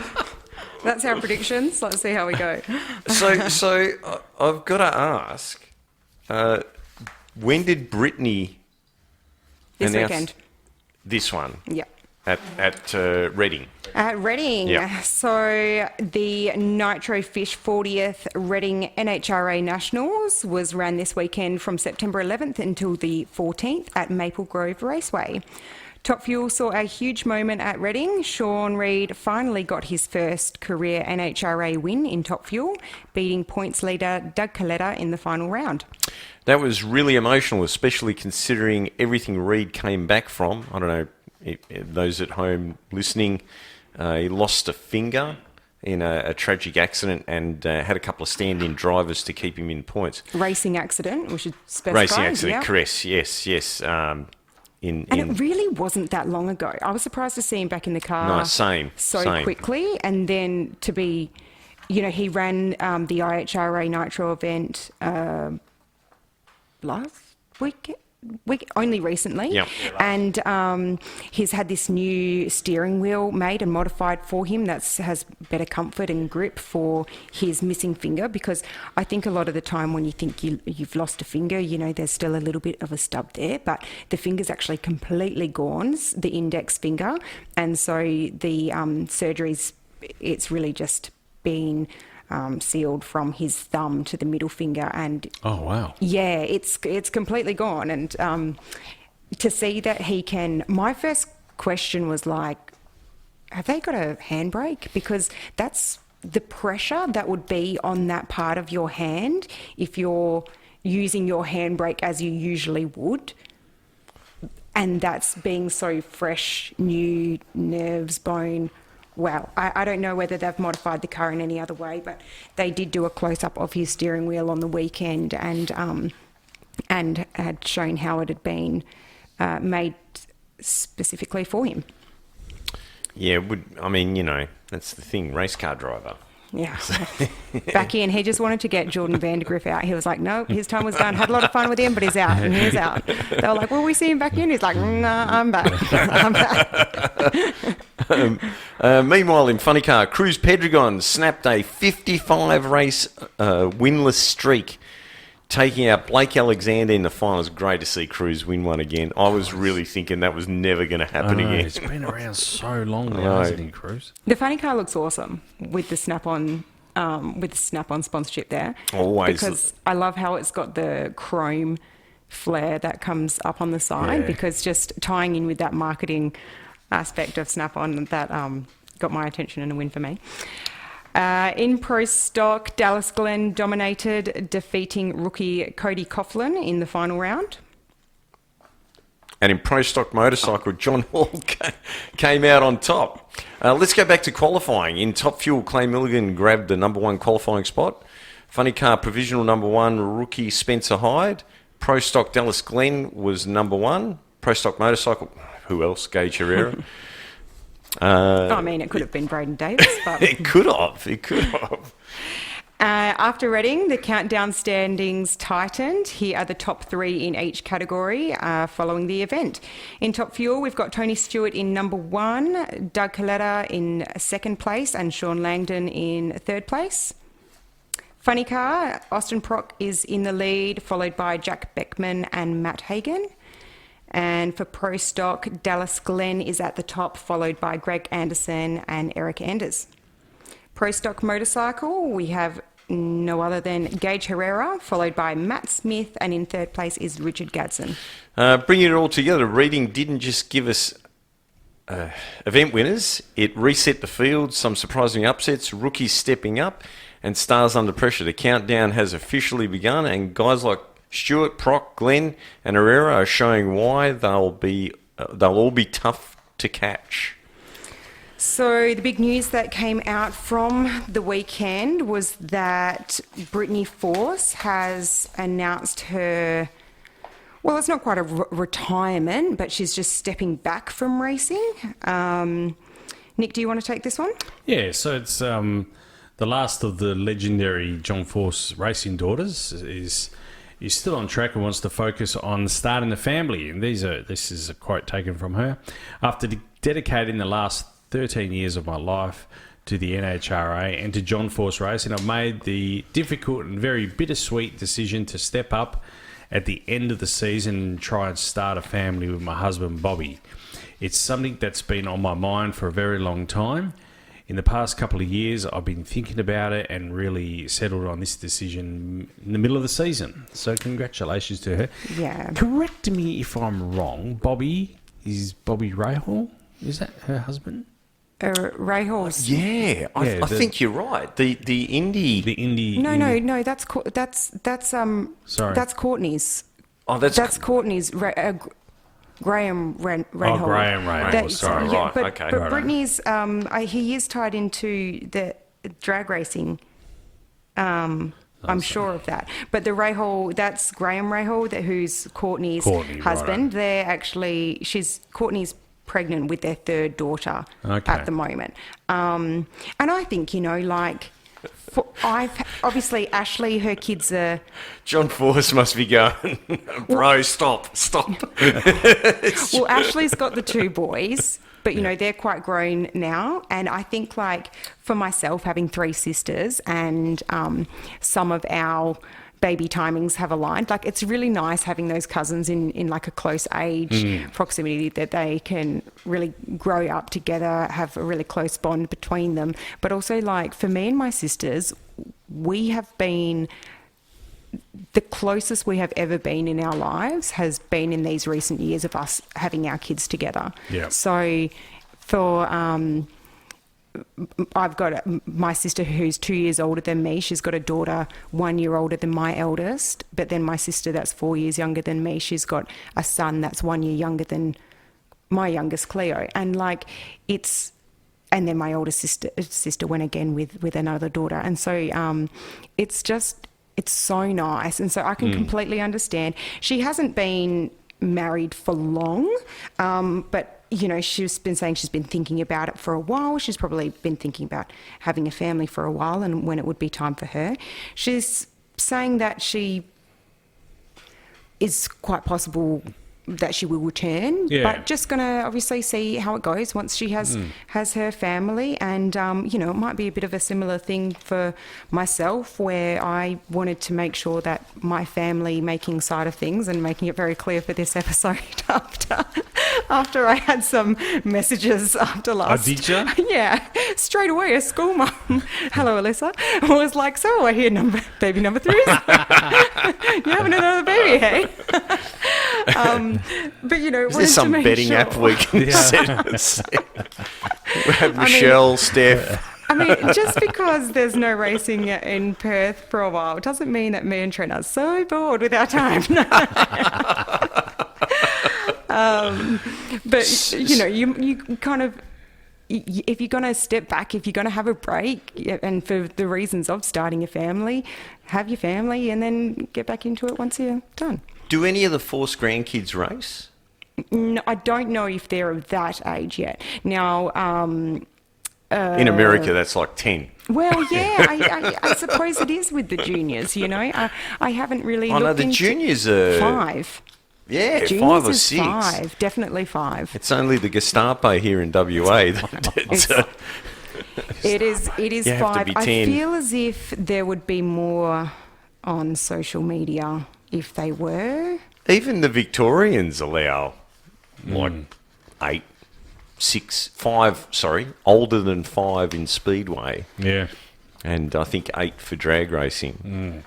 That's our predictions. Let's see how we go. So I've got to ask, when did Brittany This announce weekend. This one? Yeah. At Reading. At Reading. Yeah. So the Nitro Fish 40th Reading NHRA Nationals was ran this weekend from September 11th until the 14th at Maple Grove Raceway. Top Fuel saw a huge moment at Reading. Sean Reid finally got his first career NHRA win in Top Fuel, beating points leader Doug Coletta in the final round. That was really emotional, especially considering everything Reid came back from. I don't know, those at home listening, he lost a finger in a tragic accident and had a couple of stand-in drivers to keep him in points. Racing accident, we should specify. Racing accident, correct, yes. And it really wasn't that long ago. I was surprised to see him back in the car same. quickly. And then to be, he ran the IHRA Nitro event last week, only recently. Yep. And he's had this new steering wheel made and modified for him that has better comfort and grip for his missing finger, because I think a lot of the time when you think you've lost a finger, there's still a little bit of a stub there, but the finger's actually completely gone, the index finger. And so the surgery's, it's really just been sealed from his thumb to the middle finger, and Oh, wow. yeah, it's completely gone. And to see that he can, my first question was like, have they got a handbrake? Because that's the pressure that would be on that part of your hand if you're using your handbrake as you usually would. And that's being so fresh, new nerves, bone. Wow. I don't know whether they've modified the car in any other way, but they did do a close-up of his steering wheel on the weekend and had shown how it had been made specifically for him. Yeah, that's the thing, race car driver. Yeah. Back in, he just wanted to get Jordan Vandergriff out. He was like, no, his time was done. Had a lot of fun with him, but he's out, and he's out. They were like, will we see him back in? He's like, nah, I'm back. I'm back. Meanwhile, in Funny Car, Cruz Pedregon snapped a 55-race winless streak, taking out Blake Alexander in the finals. Great to see Cruz win one again. I was really thinking that was never going to happen again. It's been around so long now, hasn't it, Cruz? The Funny Car looks awesome with the snap-on sponsorship there. Always. Because I love how it's got the chrome flare that comes up on the side, because just tying in with that marketing aspect of Snap-on, that got my attention and a win for me. In Pro Stock, Dallas Glenn dominated, defeating rookie Cody Coughlin in the final round. And in Pro Stock Motorcycle, John Hall came out on top. Let's go back to qualifying. In Top Fuel, Clay Milligan grabbed the number one qualifying spot. Funny Car Provisional number one, rookie Spencer Hyde. Pro Stock Dallas Glenn was number one. Pro Stock Motorcycle, who else? Gage Herrera. It could have been Braden Davis, but It could have. After Reading, the countdown standings tightened. Here are the top three in each category following the event. In Top Fuel, we've got Tony Stewart in number one, Doug Coletta in second place, and Sean Langdon in third place. Funny Car, Austin Prock is in the lead, followed by Jack Beckman and Matt Hagan. And for Pro Stock, Dallas Glenn is at the top, followed by Greg Anderson and Eric Anders. Pro Stock Motorcycle, we have no other than Gage Herrera, followed by Matt Smith, and in third place is Richard Gadsden. Bringing it all together, Reading didn't just give us event winners. It reset the field, some surprising upsets, rookies stepping up, and stars under pressure. The countdown has officially begun, and guys like Stewart, Proc, Glenn, and Herrera are showing why they'll all be tough to catch. So the big news that came out from the weekend was that Brittany Force has announced her, well, it's not quite a retirement, but she's just stepping back from racing. Nick, do you want to take this one? Yeah, so it's the last of the legendary John Force racing daughters is still on track and wants to focus on starting a family. And this is a quote taken from her. After dedicating the last 13 years of my life to the NHRA and to John Force Racing, I've made the difficult and very bittersweet decision to step up at the end of the season and try and start a family with my husband, Bobby. It's something that's been on my mind for a very long time. In the past couple of years, I've been thinking about it and really settled on this decision in the middle of the season. So congratulations to her. Yeah. Correct me if I'm wrong. Bobby is Bobby Rahal. Is that her husband? Rahals. Yeah, I think you're right. The indie. The indie. No. That's Sorry. That's Courtney's. Oh, that's Courtney's. Graham Rahal. Oh, Graham Rahal. Sorry. Right. But, Okay. But Brittany's. He is tied into the drag racing. I'm sure of that. But the Rahal, that's Graham Rahal, who's Courtney's husband. Righto. Courtney's pregnant with their third daughter at the moment. And I think, obviously Ashley, her kids are... John Force must be going, bro, stop. Well, Ashley's got the two boys, but, they're quite grown now. And I think, for myself, having three sisters and some of our baby timings have aligned, it's really nice having those cousins in a close age proximity that they can really grow up together, have a really close bond between them. But also, for me and my sisters, we have been... The closest we have ever been in our lives has been in these recent years of us having our kids together. Yeah. So for... I've got my sister who's 2 years older than me. She's got a daughter 1 year older than my eldest. But then my sister that's 4 years younger than me, she's got a son that's 1 year younger than my youngest, Cleo. And and then my older sister went again with another daughter. And so it's so nice. And so I can completely understand. She hasn't been married for long, but she's been saying she's been thinking about it for a while. She's probably been thinking about having a family for a while and when it would be time for her. She's saying that she is quite possible that she will return, but just going to obviously see how it goes once she has her family. And, it might be a bit of a similar thing for myself where I wanted to make sure that my family making side of things and making it very clear for this episode after I had some messages after last. Oh, did you? Yeah, straight away a school mum. Hello, Alyssa. I was like, so I hear baby number 3. You having another baby, hey? But is there some betting app we can set? We have Michelle, Steph. I mean, just because there's no racing in Perth for a while doesn't mean that me and Trent are so bored with our time. But you kind of, if you're going to step back, if you're going to have a break, and for the reasons of starting a family, have your family and then get back into it once you're done. Do any of the Force grandkids race? No, I don't know if they're of that age yet. Now, in America, that's like 10. Well, yeah, I suppose it is with the juniors. I haven't really. Oh no, the juniors are 5. Yeah, juniors 5 or is 6. 5, definitely 5. It's only the Gestapo here in WA It is You have 5. to be 10. I feel as if there would be more on social media if they were. Even the Victorians allow like 8, 6, 5, older than 5 in Speedway. Yeah. And I think 8 for drag racing.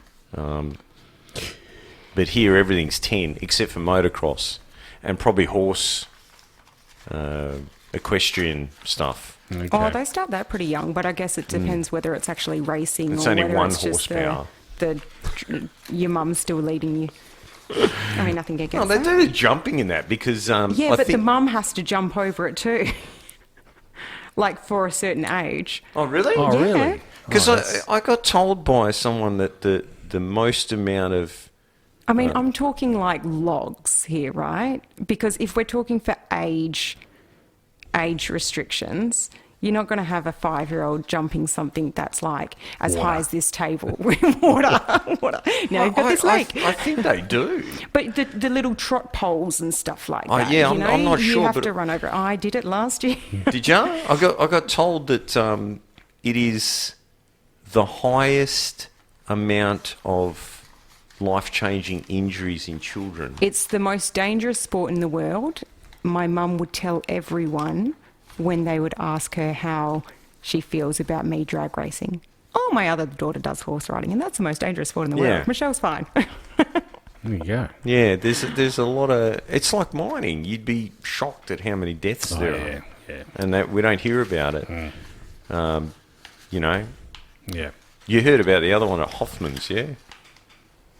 But here everything's 10, except for motocross and probably horse, equestrian stuff. Okay. Oh, they start that pretty young, but I guess it depends whether it's actually racing It's or only whether 1 it's just horsepower. your mum's still leading you. I mean, nothing against they that. do the jumping in that because but the mum has to jump over it too, for a certain age. Oh, really? Oh, Yeah. really? Because I got told by someone that the most amount of... I mean, I'm talking like logs here, right? Because if we're talking for age restrictions, you're not going to have a 5-year-old jumping something that's as high as this table with water. Now you've got this lake. I think they do. But the little trot poles and stuff like Oh, that. yeah, I'm not you sure, have but- to run over it. I did it last year. Did you? I got told that it is the highest amount of life-changing injuries in children. It's the most dangerous sport in the world. My mum would tell everyone when they would ask her how she feels about me drag racing. Oh, my other daughter does horse riding, and that's the most dangerous sport in the world. Yeah. Michelle's fine. There you go. Yeah, there's a lot of... It's like mining. You'd be shocked at how many deaths there are. Yeah. And that we don't hear about it. You know? Yeah. You heard about the other one at Hoffman's, yeah?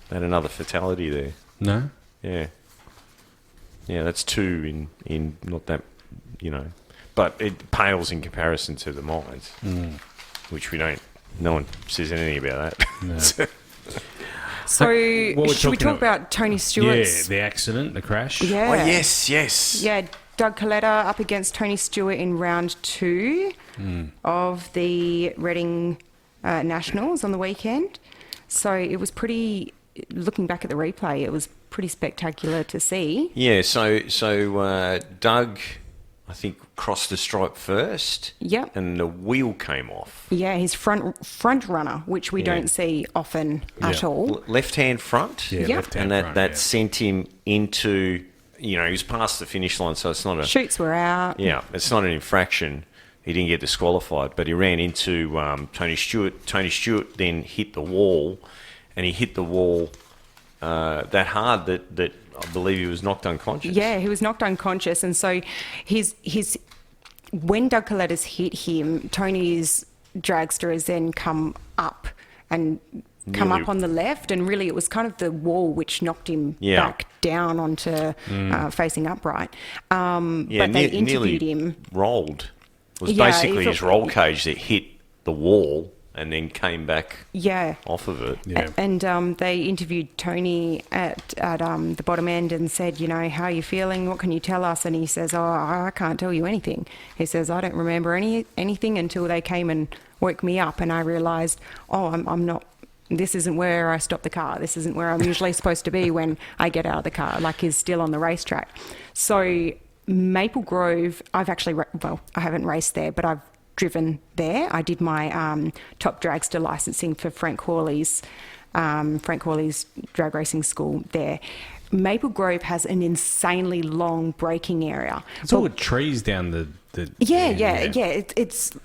They had another fatality there. No? Yeah. Yeah, that's 2 in not that, you know. But it pales in comparison to the mines, which we don't... No one says anything about that. No. So, What should we talk about Tony Stewart's... Yeah, the accident, the crash. Yeah. Oh, yes. Yeah, Doug Coletta up against Tony Stewart in round 2 of the Reading Nationals on the weekend. So it was pretty... Looking back at the replay, it was pretty spectacular to see. Yeah, so Doug, I think, crossed the stripe first. Yep. And the wheel came off. Yeah, his front runner, which we don't see often at all. Left-hand front. Yeah, Yep. left-hand And front, that sent him into, you know, he was past the finish line, so it's not a... Chutes were out. Yeah, it's not an infraction. He didn't get disqualified, but he ran into Tony Stewart. Tony Stewart then hit the wall, and he hit the wall that hard that I believe he was knocked unconscious. Yeah, he was knocked unconscious, and so his when Doug Coletta's hit him, Tony's dragster has then come up and come up on the left, and really it was kind of the wall which knocked him back down onto facing upright. But they interviewed him. Rolled. It was basically his roll cage that hit the wall and then came back off of it. Yeah. And they interviewed Tony at the bottom end and said, you know, how are you feeling? What can you tell us? And he says, oh, I can't tell you anything. He says, I don't remember anything until they came and woke me up, and I realised, oh, I'm not... This isn't where I stop the car. This isn't where I'm usually supposed to be when I get out of the car, like he's still on the racetrack. So Maple Grove, I haven't raced there, but I've driven there. I did my top dragster licensing for Frank Hawley's drag racing school there. Maple Grove has an insanely long braking area. It's all trees down the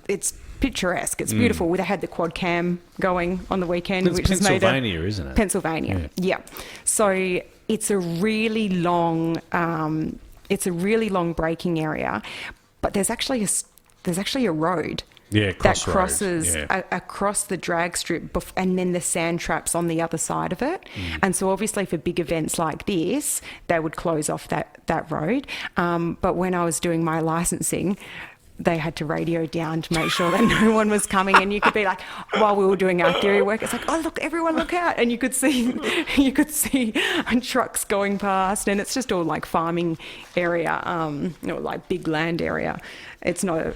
It's picturesque. It's beautiful. They had the quad cam going on the weekend, It's which is Pennsylvania, isn't it? Pennsylvania. Yeah. So it's a really long braking area, but there's actually a road that crosses across the drag strip, and then the sand traps on the other side of it. And so obviously for big events like this, they would close off that road. But when I was doing my licensing, they had to radio down to make sure that no one was coming, and you could be like, while we were doing our theory work, it's like, oh look, everyone look out, and you could see trucks going past, and it's just all like farming area, like big land area. It's not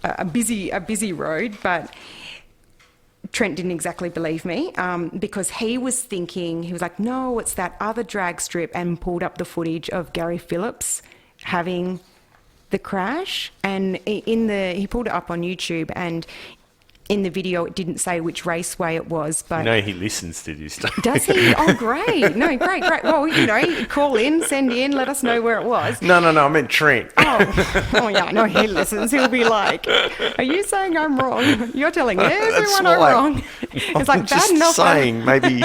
a busy road, but Trent didn't exactly believe me because he was like, no, it's that other drag strip, and pulled up the footage of Gary Phillips having the crash, and he pulled it up on YouTube, and in the video it didn't say which raceway it was, but... You know he listens to this stuff. Does he? Oh, great. No, great. Well, you know, call in, send in, let us know where it was. No, I meant Trent. Oh yeah, no, he listens. He'll be like, are you saying I'm wrong? You're telling everyone I'm wrong. It's like, bad enough. Saying, maybe...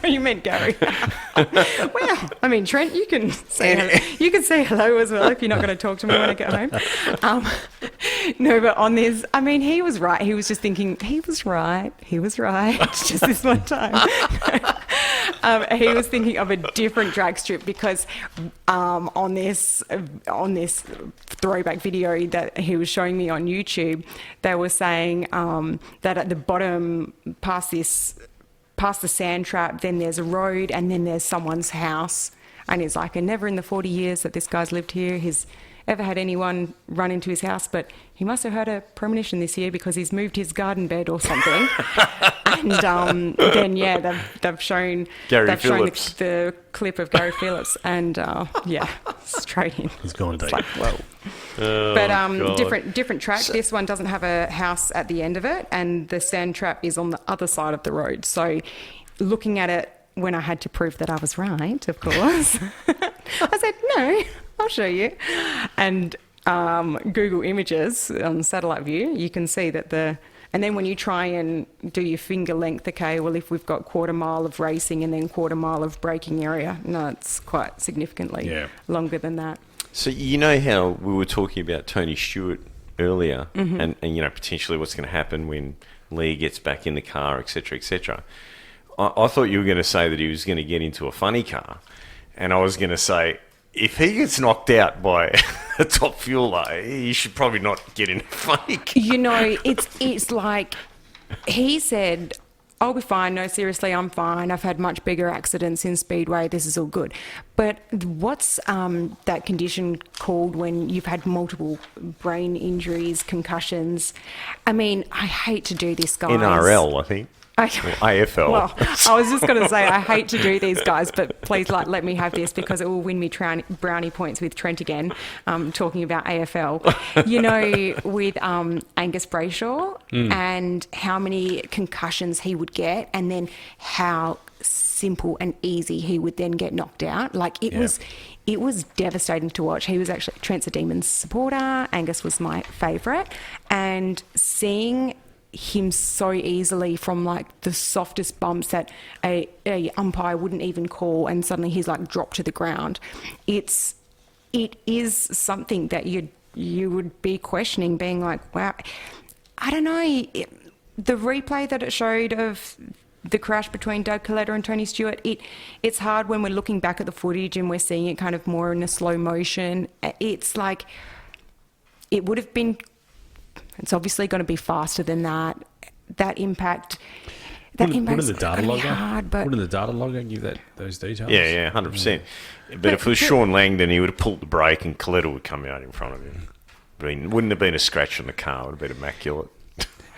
You meant Gary. Well, I mean, Trent, you can say hello. You can say hello as well if you're not going to talk to me when I get home. No, but on this, I mean, he was right. He was just thinking, he was right. Just this one time. He was thinking of a different drag strip because on this throwback video that he was showing me on YouTube, they were saying that at the bottom, past the sand trap, then there's a road, and then there's someone's house. And he's like, and never in the 40 years that this guy's lived here he's ever had anyone run into his house, but he must have had a premonition this year because he's moved his garden bed or something. And then they've shown the clip of Gary Phillips, and straight in. He's gone deep. It's like, whoa. But different track. This one doesn't have a house at the end of it, and the sand trap is on the other side of the road. So looking at it, when I had to prove that I was right, of course, I said, no, I'll show you. And Google Images on satellite view, you can see that the And then when you try and do your finger length, okay, well, if we've got quarter mile of racing and then quarter mile of braking area, no, it's quite significantly longer than that. So you know how we were talking about Tony Stewart earlier, and potentially what's going to happen when Lee gets back in the car, etc., etc. I thought you were going to say that he was going to get into a funny car, and I was going to say, if he gets knocked out by a top fueler, he should probably not get in a funny car. It's like he said, I'll be fine. No, seriously, I'm fine. I've had much bigger accidents in Speedway. This is all good. But what's that condition called when you've had multiple brain injuries, concussions? I mean, I hate to do this, guys. NRL, I think. Or AFL. Well, I was just going to say I hate to do these, guys, but please let me have this because it will win me brownie points with Trent again, talking about AFL. With Angus Brayshaw and how many concussions he would get and then how simple and easy he would then get knocked out. It was devastating to watch. He was actually Trent's a Demons supporter. Angus was my favourite. And seeing him so easily from like the softest bumps that a umpire wouldn't even call, and suddenly he's like dropped to the ground. It is something that you would be questioning, being like, wow, I don't know. The replay that it showed of the crash between Doug Coletta and Tony Stewart, it's hard when we're looking back at the footage and we're seeing it kind of more in a slow motion. It's like it would have been. It's obviously going to be faster than that. That impact. Wouldn't the data really logger? Hard, but Wouldn't the data logger give those details? Yeah, 100%. But if it was Sean Langdon, he would have pulled the brake and Coletta would come out in front of him. Wouldn't have been a scratch on the car. It would have been immaculate.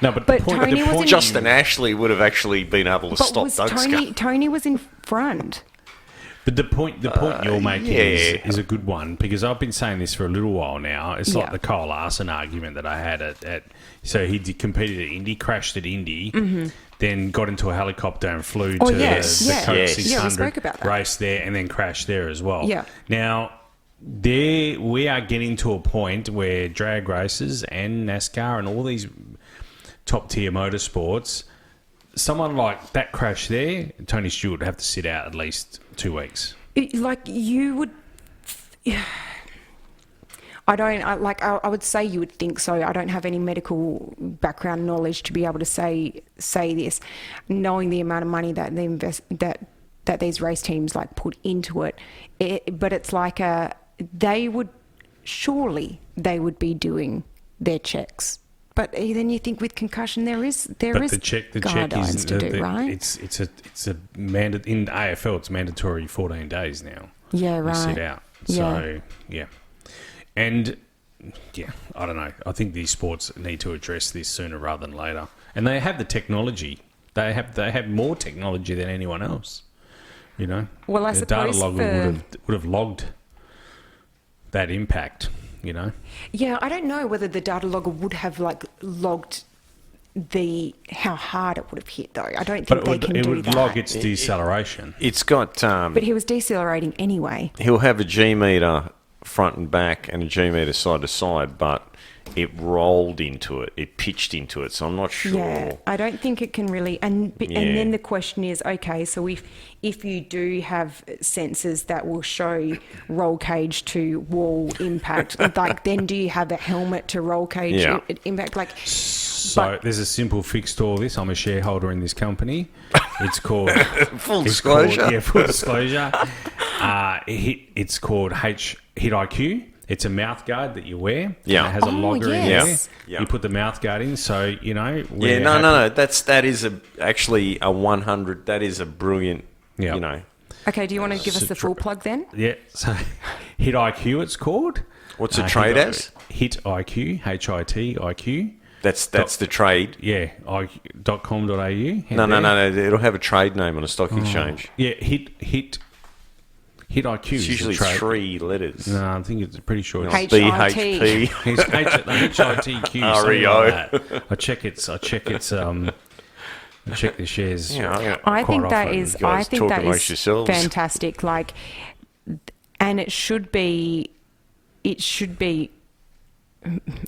No, but Tony was in Justin Ashley would have actually been able to stop Doug's car. Tony was in front. But the point you're making is a good one, because I've been saying this for a little while now. It's like the Kyle Larson argument that I had so he competed at Indy, crashed at Indy, then got into a helicopter and flew to the Coke 600 race there, and then crashed there as well. Yeah. Now, we are getting to a point where drag races and NASCAR and all these top tier motorsports, someone like that crash there, Tony Stewart would have to sit out at least 2 weeks. You would. I would say you would think so. I don't have any medical background knowledge to be able to say this, knowing the amount of money that they that these race teams like put into it. But it's like they would be doing their checks. But then you think with concussion there is the check guidelines to do, right? It's a in AFL it's mandatory 14 days now. Yeah, right. You sit out. So yeah. And yeah, I don't know. I think these sports need to address this sooner rather than later. And they have the technology. They have more technology than anyone else. Well, I the suppose data logger would have logged that impact. Yeah, I don't know whether the data logger would have logged how hard it would have hit though. I don't think it would log its deceleration. It's got. But he was decelerating anyway. He'll have a G meter front and back and a G meter side to side, but it rolled into it. It pitched into it. So I'm not sure. Yeah, I don't think it can really. And then the question is, okay, so if you do have sensors that will show roll cage to wall impact, then do you have a helmet to roll cage impact? So there's a simple fix to all this. I'm a shareholder in this company. It's called full disclosure. Full disclosure. It's called Hit IQ. It's a mouth guard that you wear. Yeah. And it has a logger in there. Yeah. You put the mouth guard in, so No. That is actually a 100. That is a brilliant. Okay, do you want to give us the full plug then? Yeah. So Hit IQ, it's called. What's it trade as? Hit IQ, HIT-IQ. That's the trade. Yeah, .com.au. No. It'll have a trade name on a stock exchange. Yeah, Hit IQ. It's usually 3 letters. No, I think it's pretty short. BHP. HITQ. REO. I check the shares. I think that is fantastic. And it should be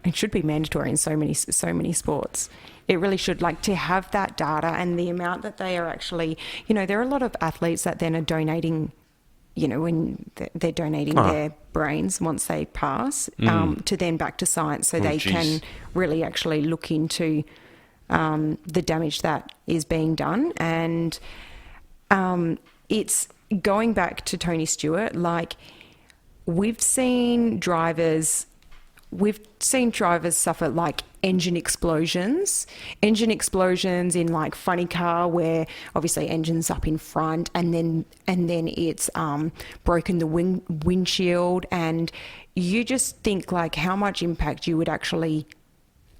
it should be mandatory in so many sports. It really should, like, to have that data and the amount that they are actually, there are a lot of athletes that then are donating, when they're donating their brains once they pass to then back to science, so they can really actually look into the damage that is being done. And it's going back to Tony Stewart, like, we've seen drivers suffer like engine explosions in like funny car, where obviously engine's up in front, and then it's broken the windshield, and you just think like how much impact you would actually.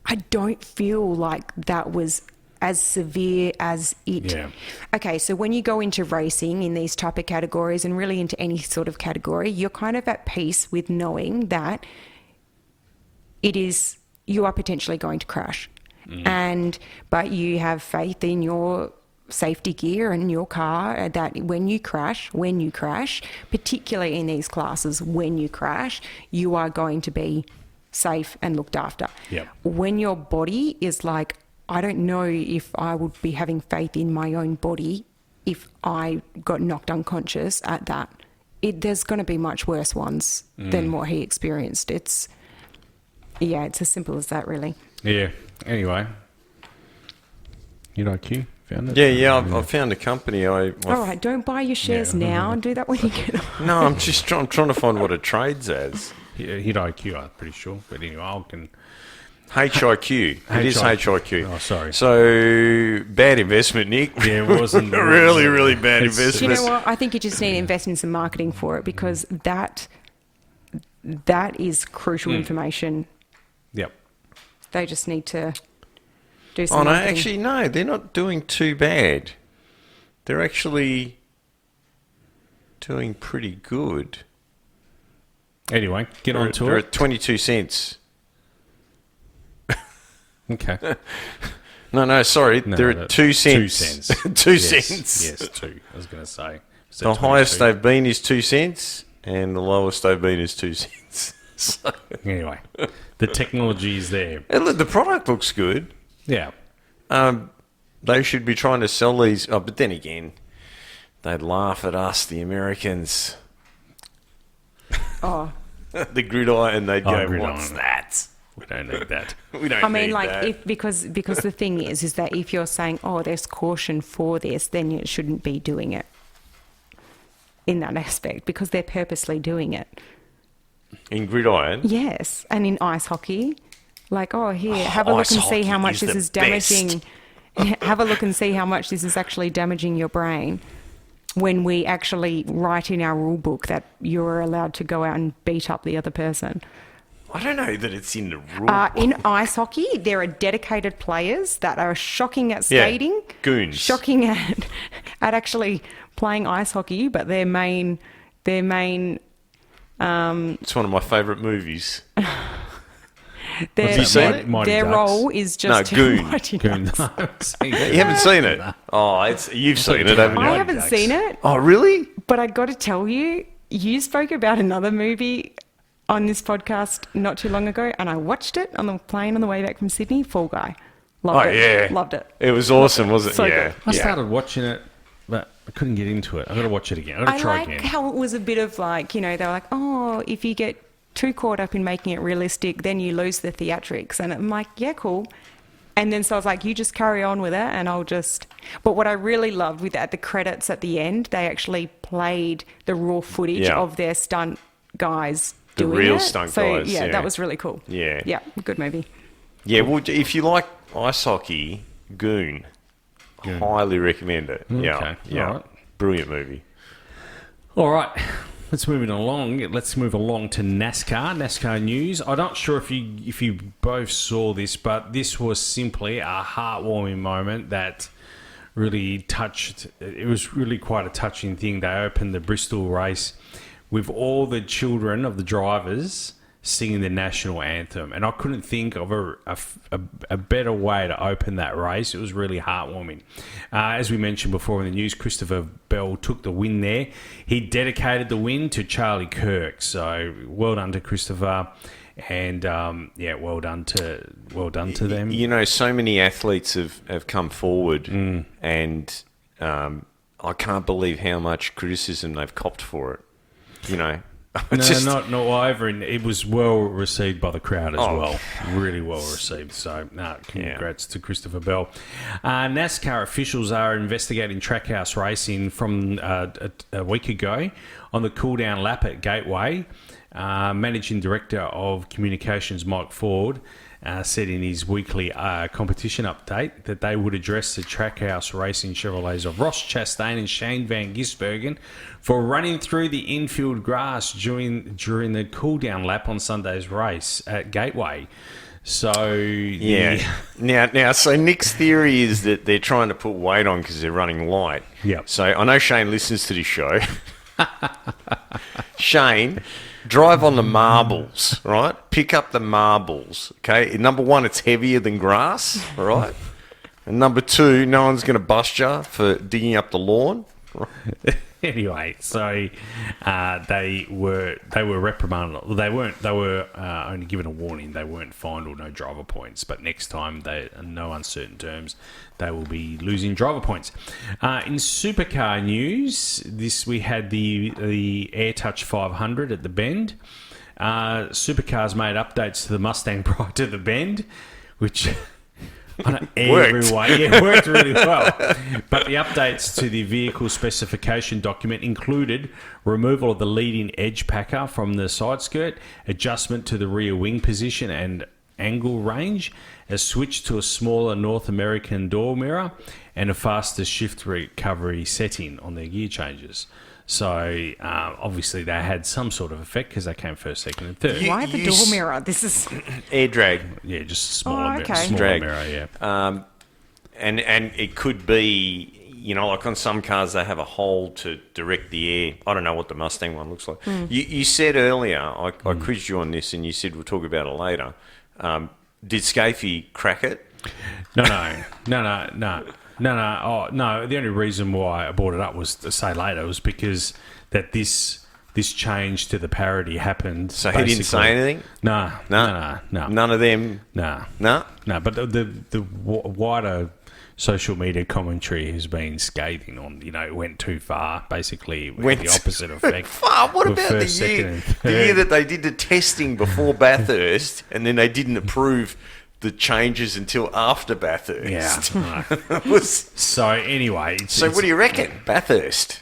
I don't feel like that was as severe as it. Yeah. Okay, so when you go into racing in these type of categories, and really into any sort of category, you're kind of at peace with knowing that you are potentially going to crash. But you have faith in your safety gear and your car that when you crash, particularly in these classes, when you crash, you are going to be safe and looked after. Yep. When your body is like, I don't know if I would be having faith in my own body if I got knocked unconscious at that. There's going to be much worse ones than what he experienced. It's as simple as that, really. Yeah. Anyway, IQ found it. Yeah. I found a company. All right, don't buy your shares now. Do that when you get on. No, I'm just trying to find what it trades as. Hit IQ, I'm pretty sure. But anyway, I can. HIQ. It is HIQ. Oh, sorry. So, bad investment, Nick. Yeah, it wasn't. really, really bad investment. You know what? I think you just need to invest in some marketing for it, because that is crucial information. Yep. They just need to do some Oh, no, marketing. actually, no. They're not doing too bad. They're actually doing pretty good. Anyway, get on to They're it. at 22 cents. Okay. No, sorry. No, they're at 2 cents. 2 cents. 2 Yes, cents. Yes, 2. I was going to say. The highest they've been is 2 cents, and the lowest they've been is 2 cents. So, Anyway, the technology is there. and look, the product looks good. Yeah. They should be trying to sell these. Oh, but then again, they'd laugh at us, the Americans. Oh, The gridiron, they'd go, gridiron. what's that? We don't need that. We don't I mean, need like, that. because the thing is that if you're saying, oh, there's caution for this, then you shouldn't be doing it in that aspect, because they're purposely doing it. In gridiron? Yes, and in ice hockey, like, oh, here, have a look Ice and see hockey how much is this the is damaging. best. Have a look and see how much this is actually damaging your brain. When we actually write in our rule book that you're allowed to go out and beat up the other person. I don't know that it's in the rule. In ice hockey, there are dedicated players that are shocking at skating, goons. shocking at actually playing ice hockey, but their main. It's one of my favourite movies. Their, you seen it? Mighty their Ducks? role is just No, Goon. Mighty Goon. Ducks. You haven't seen it? Oh, you've seen it, haven't you? I haven't seen it, Oh, really? but I got to tell you, you spoke about another movie on this podcast not too long ago, and I watched it on the plane on the way back from Sydney. Fall Guy. Loved it. Yeah. Loved it. It was awesome, wasn't it? So Yeah. good. I started watching it, but I couldn't get into it. I've got to watch it again. I've got to I try like again. how it was a bit of like, they were like, oh, if you get too caught up in making it realistic, then you lose the theatrics. And I'm like, yeah, cool. And then so I was like, you just carry on with it and I'll just... But what I really loved with that, the credits at the end, they actually played the raw footage of their stunt guys doing it. The real stunt guys, Yeah, yeah. that was really cool. Yeah. Yeah, good movie. Yeah, well, if you like ice hockey, Goon. Highly recommend it. Okay, Yeah. all right. Brilliant movie. All right, let's move it along. Let's move along to NASCAR news. I'm not sure if you both saw this, but this was simply a heartwarming moment that really touched. It was really quite a touching thing. They opened the Bristol race with all the children of the drivers singing the national anthem, and I couldn't think of a better way to open that race. It was really heartwarming. As we mentioned before in the news, Christopher Bell took the win there. He dedicated the win to Charlie Kirk, so well done to Christopher. And well done to them. You know, so many athletes have come forward, and I can't believe how much criticism they've copped for it. You know, not over. And it was well received by the crowd as well. Really well received. So, congrats to Christopher Bell. NASCAR officials are investigating Trackhouse racing from a week ago on the cool-down lap at Gateway. Managing Director of Communications Mike Ford said in his weekly competition update that they would address the Trackhouse Racing Chevrolets of Ross Chastain and Shane Van Gisbergen for running through the infield grass during the cool-down lap on Sunday's race at Gateway. So so Nick's theory is that they're trying to put weight on because they're running light. Yep. So I know Shane listens to this show. Shane, drive on the marbles, right? Pick up the marbles, okay? Number one, it's heavier than grass, right? And number two, no one's going to bust you for digging up the lawn. Anyway, so they were reprimanded. They were only given a warning. They weren't fined or no driver points. But next time, in no uncertain terms, they will be losing driver points. In supercar news, we had the AirTouch 500 at the Bend. Supercars made updates to the Mustang prior to the Bend, which it worked really well. But the updates to the vehicle specification document included removal of the leading edge packer from the side skirt, adjustment to the rear wing position and angle range, a switch to a smaller North American door mirror, and a faster shift recovery setting on their gear changes. So, obviously, they had some sort of effect because they came first, second, and third. Why the door mirror? This is... Air drag. Yeah, just a smaller, drag. mirror, yeah. And it could be, you know, like on some cars, they have a hole to direct the air. I don't know what the Mustang one looks like. You said earlier, I quizzed you on this, and you said we'll talk about it later. Did Scafie crack it? No. Oh, no. The only reason why I brought it up was to say later was because that this change to the parity happened. So he didn't say anything? No. None of them? No. But the wider social media commentary has been scathing on, you know, it went too far. Basically, it went the opposite effect. Far. What about the year that they did the testing before Bathurst and then they didn't approve the changes until after Bathurst? Yeah. So anyway. What do you reckon? Bathurst?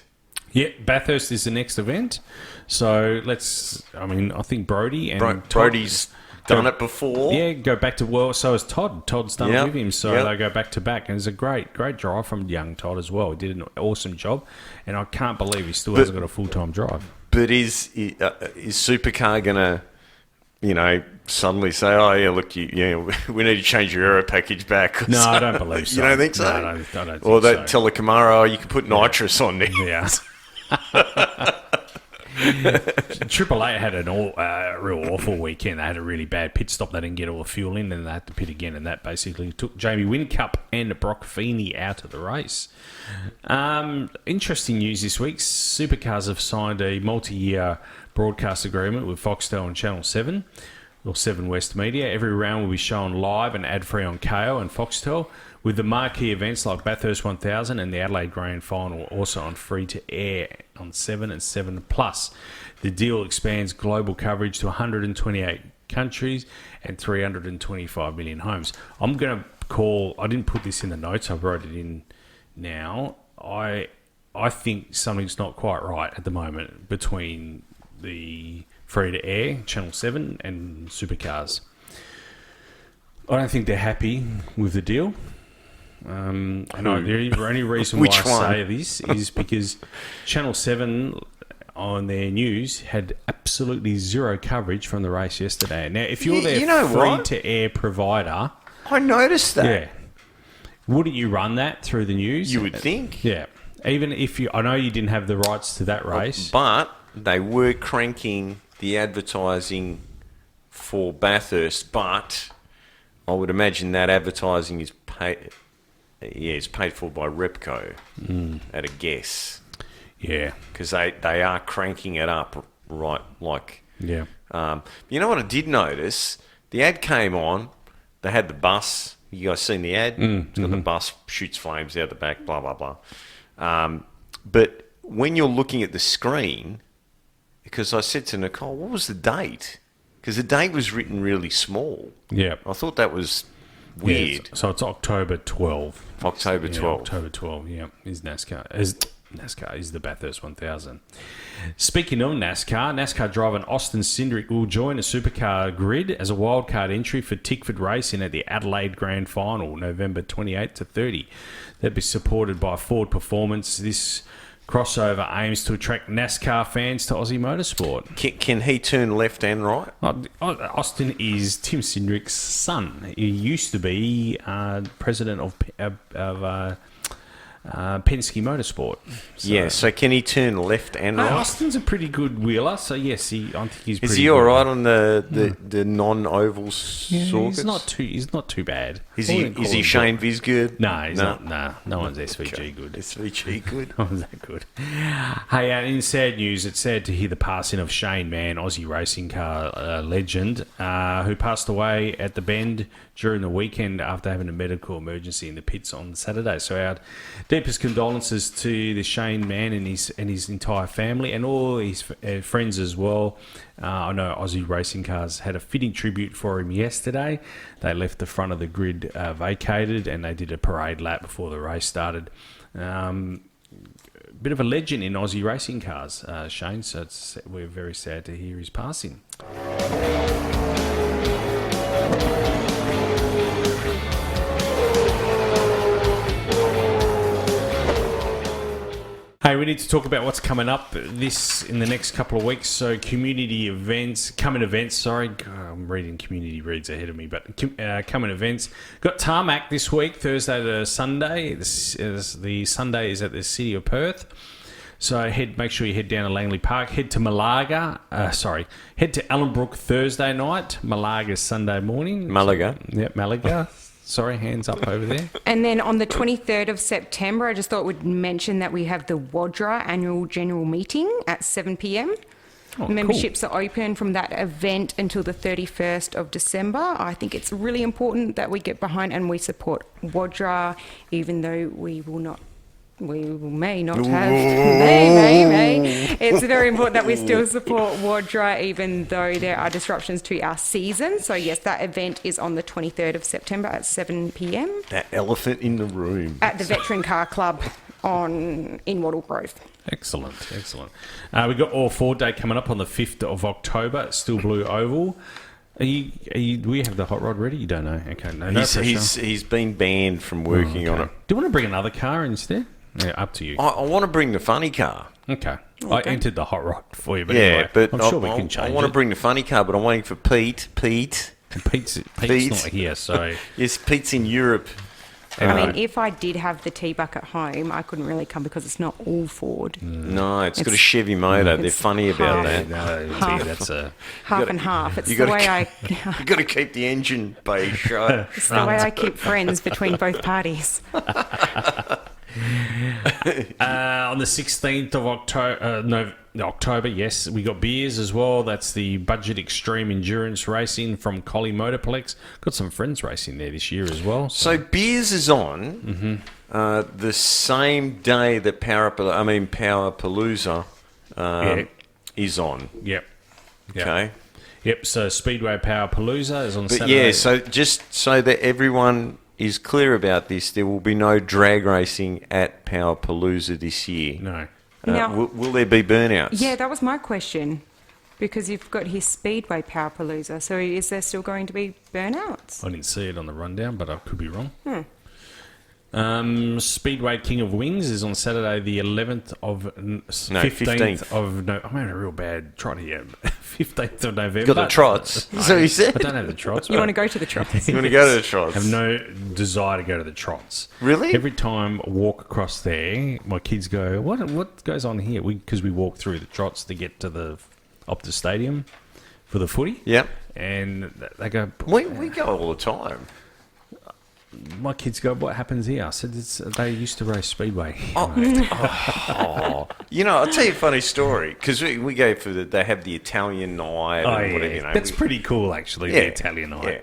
Yeah, Bathurst is the next event. So I think Brody and Brody's done it before. Yeah, go back to, so has Todd. Todd's done it with him. So they go back to back. And it's a great drive from young Todd as well. He did an awesome job. And I can't believe he still hasn't got a full-time drive. But is Supercar going to, you know, suddenly say, oh, yeah, look, we need to change your aero package back? No, I don't believe so. You don't think so? No, I don't think so. Or they tell the Camaro, you can put nitrous on there. Yeah. Triple A had a real awful weekend. They had a really bad pit stop. They didn't get all the fuel in, and they had to pit again, and that basically took Jamie Whincup and Brock Feeney out of the race. Interesting news this week. Supercars have signed a multi-year broadcast agreement with Foxtel and Channel 7, or 7 West Media. Every round will be shown live and ad-free on KO and Foxtel, with the marquee events like Bathurst 1000 and the Adelaide Grand Final also on free-to-air on 7 and 7 Plus. The deal expands global coverage to 128 countries and 325 million homes. I'm going to call... I didn't put this in the notes. I wrote it in now. I think something's not quite right at the moment between the free-to-air, Channel 7, and Supercars. I don't think they're happy with the deal. The only reason why I say this is because Channel 7 on their news had absolutely zero coverage from the race yesterday. Now, if you're their free-to-air provider... I noticed that. Yeah. Wouldn't you run that through the news? You would think. Yeah. Even if I know you didn't have the rights to that race. But they were cranking the advertising for Bathurst, but I would imagine that advertising is paid... Yeah, it's paid for by Repco, at a guess. Yeah. Because they are cranking it up, right, like... Yeah. You know what I did notice? The ad came on. They had the bus. You guys seen the ad? It's got the bus, shoots flames out the back, blah, blah, blah. But when you're looking at the screen, because I said to Nicole, what was the date? Because the date was written really small. Yeah. I thought that was weird. Yeah, so it's October 12. October 12. Yeah, October 12, yeah, is NASCAR. NASCAR is the Bathurst 1000. Speaking of NASCAR driver Austin Cindric will join a supercar grid as a wildcard entry for Tickford Racing at the Adelaide Grand Final, November 28 to 30. They'll be supported by Ford Performance. This crossover aims to attract NASCAR fans to Aussie motorsport. Can he turn left and right? Austin is Tim Cindric's son. He used to be president of Penske Motorsport. So can he turn left and right? Austin's a pretty good wheeler, so yes, I think he's pretty Is he good. all right on the non-oval circuits? He's not too bad. Is he Shane Viz good? No, he's not. Nah, no one's SVG good. SVG good? No one's that good. Hey, in sad news, it's sad to hear the passing of Shane Mann, Aussie racing car legend, who passed away at the Bend during the weekend after having a medical emergency in the pits on Saturday. So our deepest condolences to the Shane Mann and his entire family and all his friends as well. I know Aussie Racing Cars had a fitting tribute for him yesterday. They left the front of the grid vacated and they did a parade lap before the race started. Bit of a legend in Aussie racing cars, Shane, so we're very sad to hear his passing. Hey, we need to talk about what's coming up in the next couple of weeks. So community events, coming events, sorry. I'm reading community reads ahead of me, but coming events. Got Tarmac this week, Thursday to Sunday. The Sunday is at the City of Perth. So make sure you head down to Langley Park. Head to Malaga. Head to Ellenbrook Thursday night. Malaga Sunday morning. Malaga. Yep, Malaga. Sorry, hands up over there. And then on the 23rd of September, I just thought we'd mention that we have the WADRA annual general meeting at 7 p.m. Memberships are open from that event until the 31st of December. I think it's really important that we get behind and we support WADRA, even though we may not have. It's very important that we still support WADRA, even though there are disruptions to our season. So yes, that event is on the 23rd of September at 7 p.m. That elephant in the room. At the Veteran Car Club in Wattle Grove. Excellent. We've got All 4 Day coming up on the 5th of October at Still Blue Oval. Do we have the hot rod ready? You don't know? Okay, no he's been banned from working on it. Do you want to bring another car instead? Yeah, up to you. I want to bring the funny car. Okay. I entered the hot rod for you, but yeah, anyway, but I'm sure we can change it. I want to bring the funny car, but I'm waiting for Pete. Pete's not here, so... Yes, Pete's in Europe. I mean, if I did have the T-Buck at home, I couldn't really come because it's not all Ford. No, it's got a Chevy motor. They're funny about that. That's a... Half and half. It's the way I... You've got to keep the engine bay shut. It's the way I keep friends between both parties. On the 16th of October, yes, we got beers as well. That's the Budget Extreme Endurance Racing from Collie Motorplex. Got some friends racing there this year as well. So beers is on the same day that Powerpalooza is on. Yep. Okay. Yep. So Speedway Powerpalooza is on Saturday. Yeah. So just so that everyone is clear about this, there will be no drag racing at Powerpalooza this year. No. Now, will there be burnouts? Yeah, that was my question. Because you've got his Speedway Powerpalooza. So is there still going to be burnouts? I didn't see it on the rundown, but I could be wrong. Speedway King of Wings is on Saturday the 15th of November. I'm having a real bad trot here. 15th of November. You got the trots. So you said. I don't have the trots. You want to go to the trots? You want to go to the trots? I have no desire to go to the trots. Really? Every time I walk across there, my kids go, what goes on here? Because we walk through the trots to get to the Optus Stadium for the footy. Yep. And they go... We go all the time. my kids go, what happens here? I said, they used to race Speedway. Oh, I'll tell you a funny story because we go for they have the Italian night and whatever. That's pretty cool, actually. The Italian night. Yeah.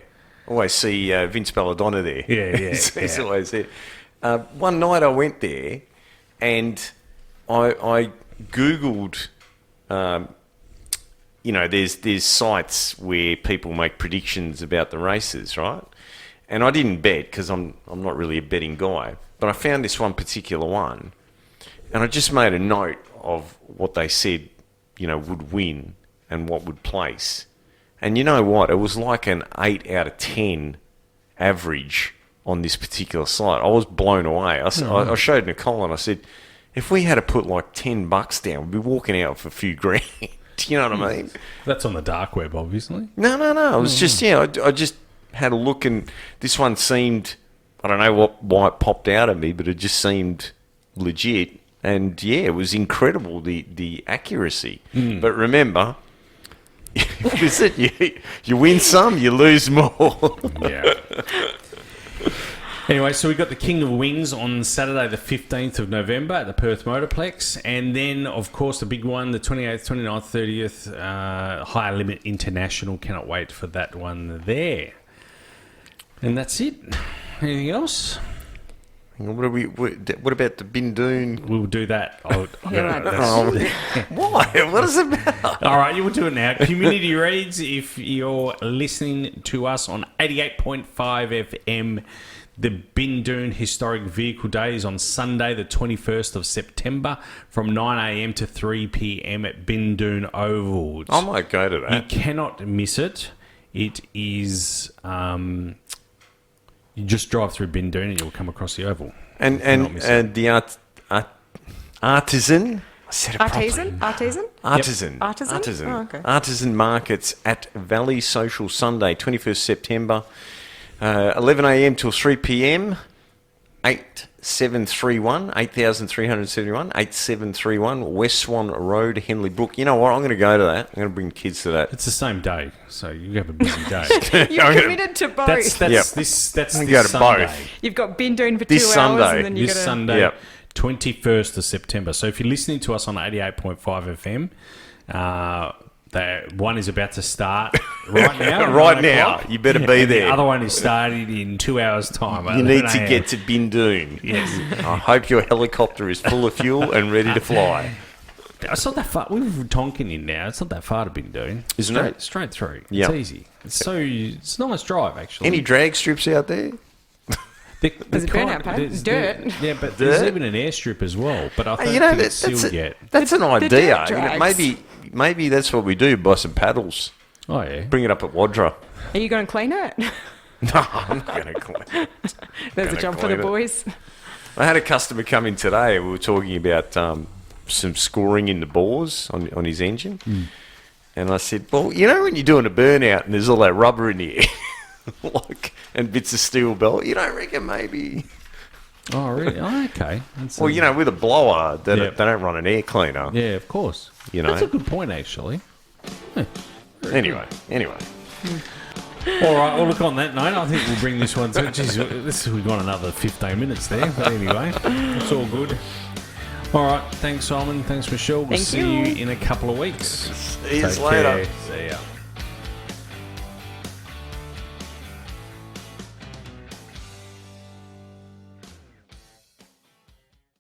Always see Vince Belladonna there. Yeah. He's always there. One night I went there, and I googled. There's sites where people make predictions about the races, right? And I didn't bet because I'm not really a betting guy, but I found this one particular one, and I just made a note of what they said, would win and what would place. And you know what? It was like an 8 out of 10 average on this particular site. I was blown away. I showed Nicole and I said, if we had to put like $10 down, we'd be walking out for a few grand. You know what I mean? That's on the dark web, obviously. No. It was just, I just had a look, and this one seemed, I don't know why it popped out at me, but it just seemed legit. And it was incredible, the accuracy. But remember, you win some, you lose more. Yeah. Anyway, so we got the King of Wings on Saturday the 15th of November at the Perth Motorplex. And then, of course, the big one, the 28th, 29th, 30th, Higher Limit International. Cannot wait for that one there. And that's it. Anything else? What about the Bindoon? We'll do that. Why? What is it about? All right, you will do it now. Community reads, if you're listening to us on 88.5 FM, the Bindoon Historic Vehicle Day is on Sunday, the 21st of September, from 9am to 3pm at Bindoon Oval. I might go to that. You cannot miss it. It is... you just drive through Bindoon and you'll come across the oval. And the artisan... I said it Artisan? Artisan. Yep. Artisan? Oh, okay. Artisan markets at Valley Social Sunday, 21st September, 11am till 3pm, 8731 West Swan Road, Henley Brook. You know what? I'm going to go to that. I'm going to bring kids to that. It's the same day, so you have a busy day. You're committed to both. That's this go to Sunday. both. You've got Bindoon for This 2 Sunday. hours, and then you This got Sunday, Yep. 21st of September. So if you're listening to us on 88.5 FM, that one is about to start right now. Right now. You better be there. The other one is starting in 2 hours' time. You need to get to Bindoon. Yes. I hope your helicopter is full of fuel and ready to fly. It's not that far. We're Tonkin in now. It's not that far to Bindoon. Isn't it? Straight through. Yeah. It's easy. It's a nice drive, actually. Any drag strips out there? There's a burnout pad. Dirt. Yeah, but there's even an airstrip as well. But I don't think it's sealed yet. That's an idea. dirt drags. Maybe that's what we do. Buy some paddles. Oh, yeah. Bring it up at Wadra. Are you going to clean it? No, I'm not going to clean it. There's a job for the boys. I had a customer come in today. We were talking about some scoring in the bores on his engine. And I said, well, when you're doing a burnout and there's all that rubber in the air, and bits of steel belt, you don't reckon maybe... Oh, really? Oh, okay. Well, with a blower, they don't run an air cleaner. Yeah, of course. That's a good point, actually. Anyway. All right, well, look, on that note, I think we'll bring this one to... we've got another 15 minutes there. But anyway, it's all good. All right, thanks, Simon. Thanks, Michelle. We'll see you in a couple of weeks. See you later. See ya.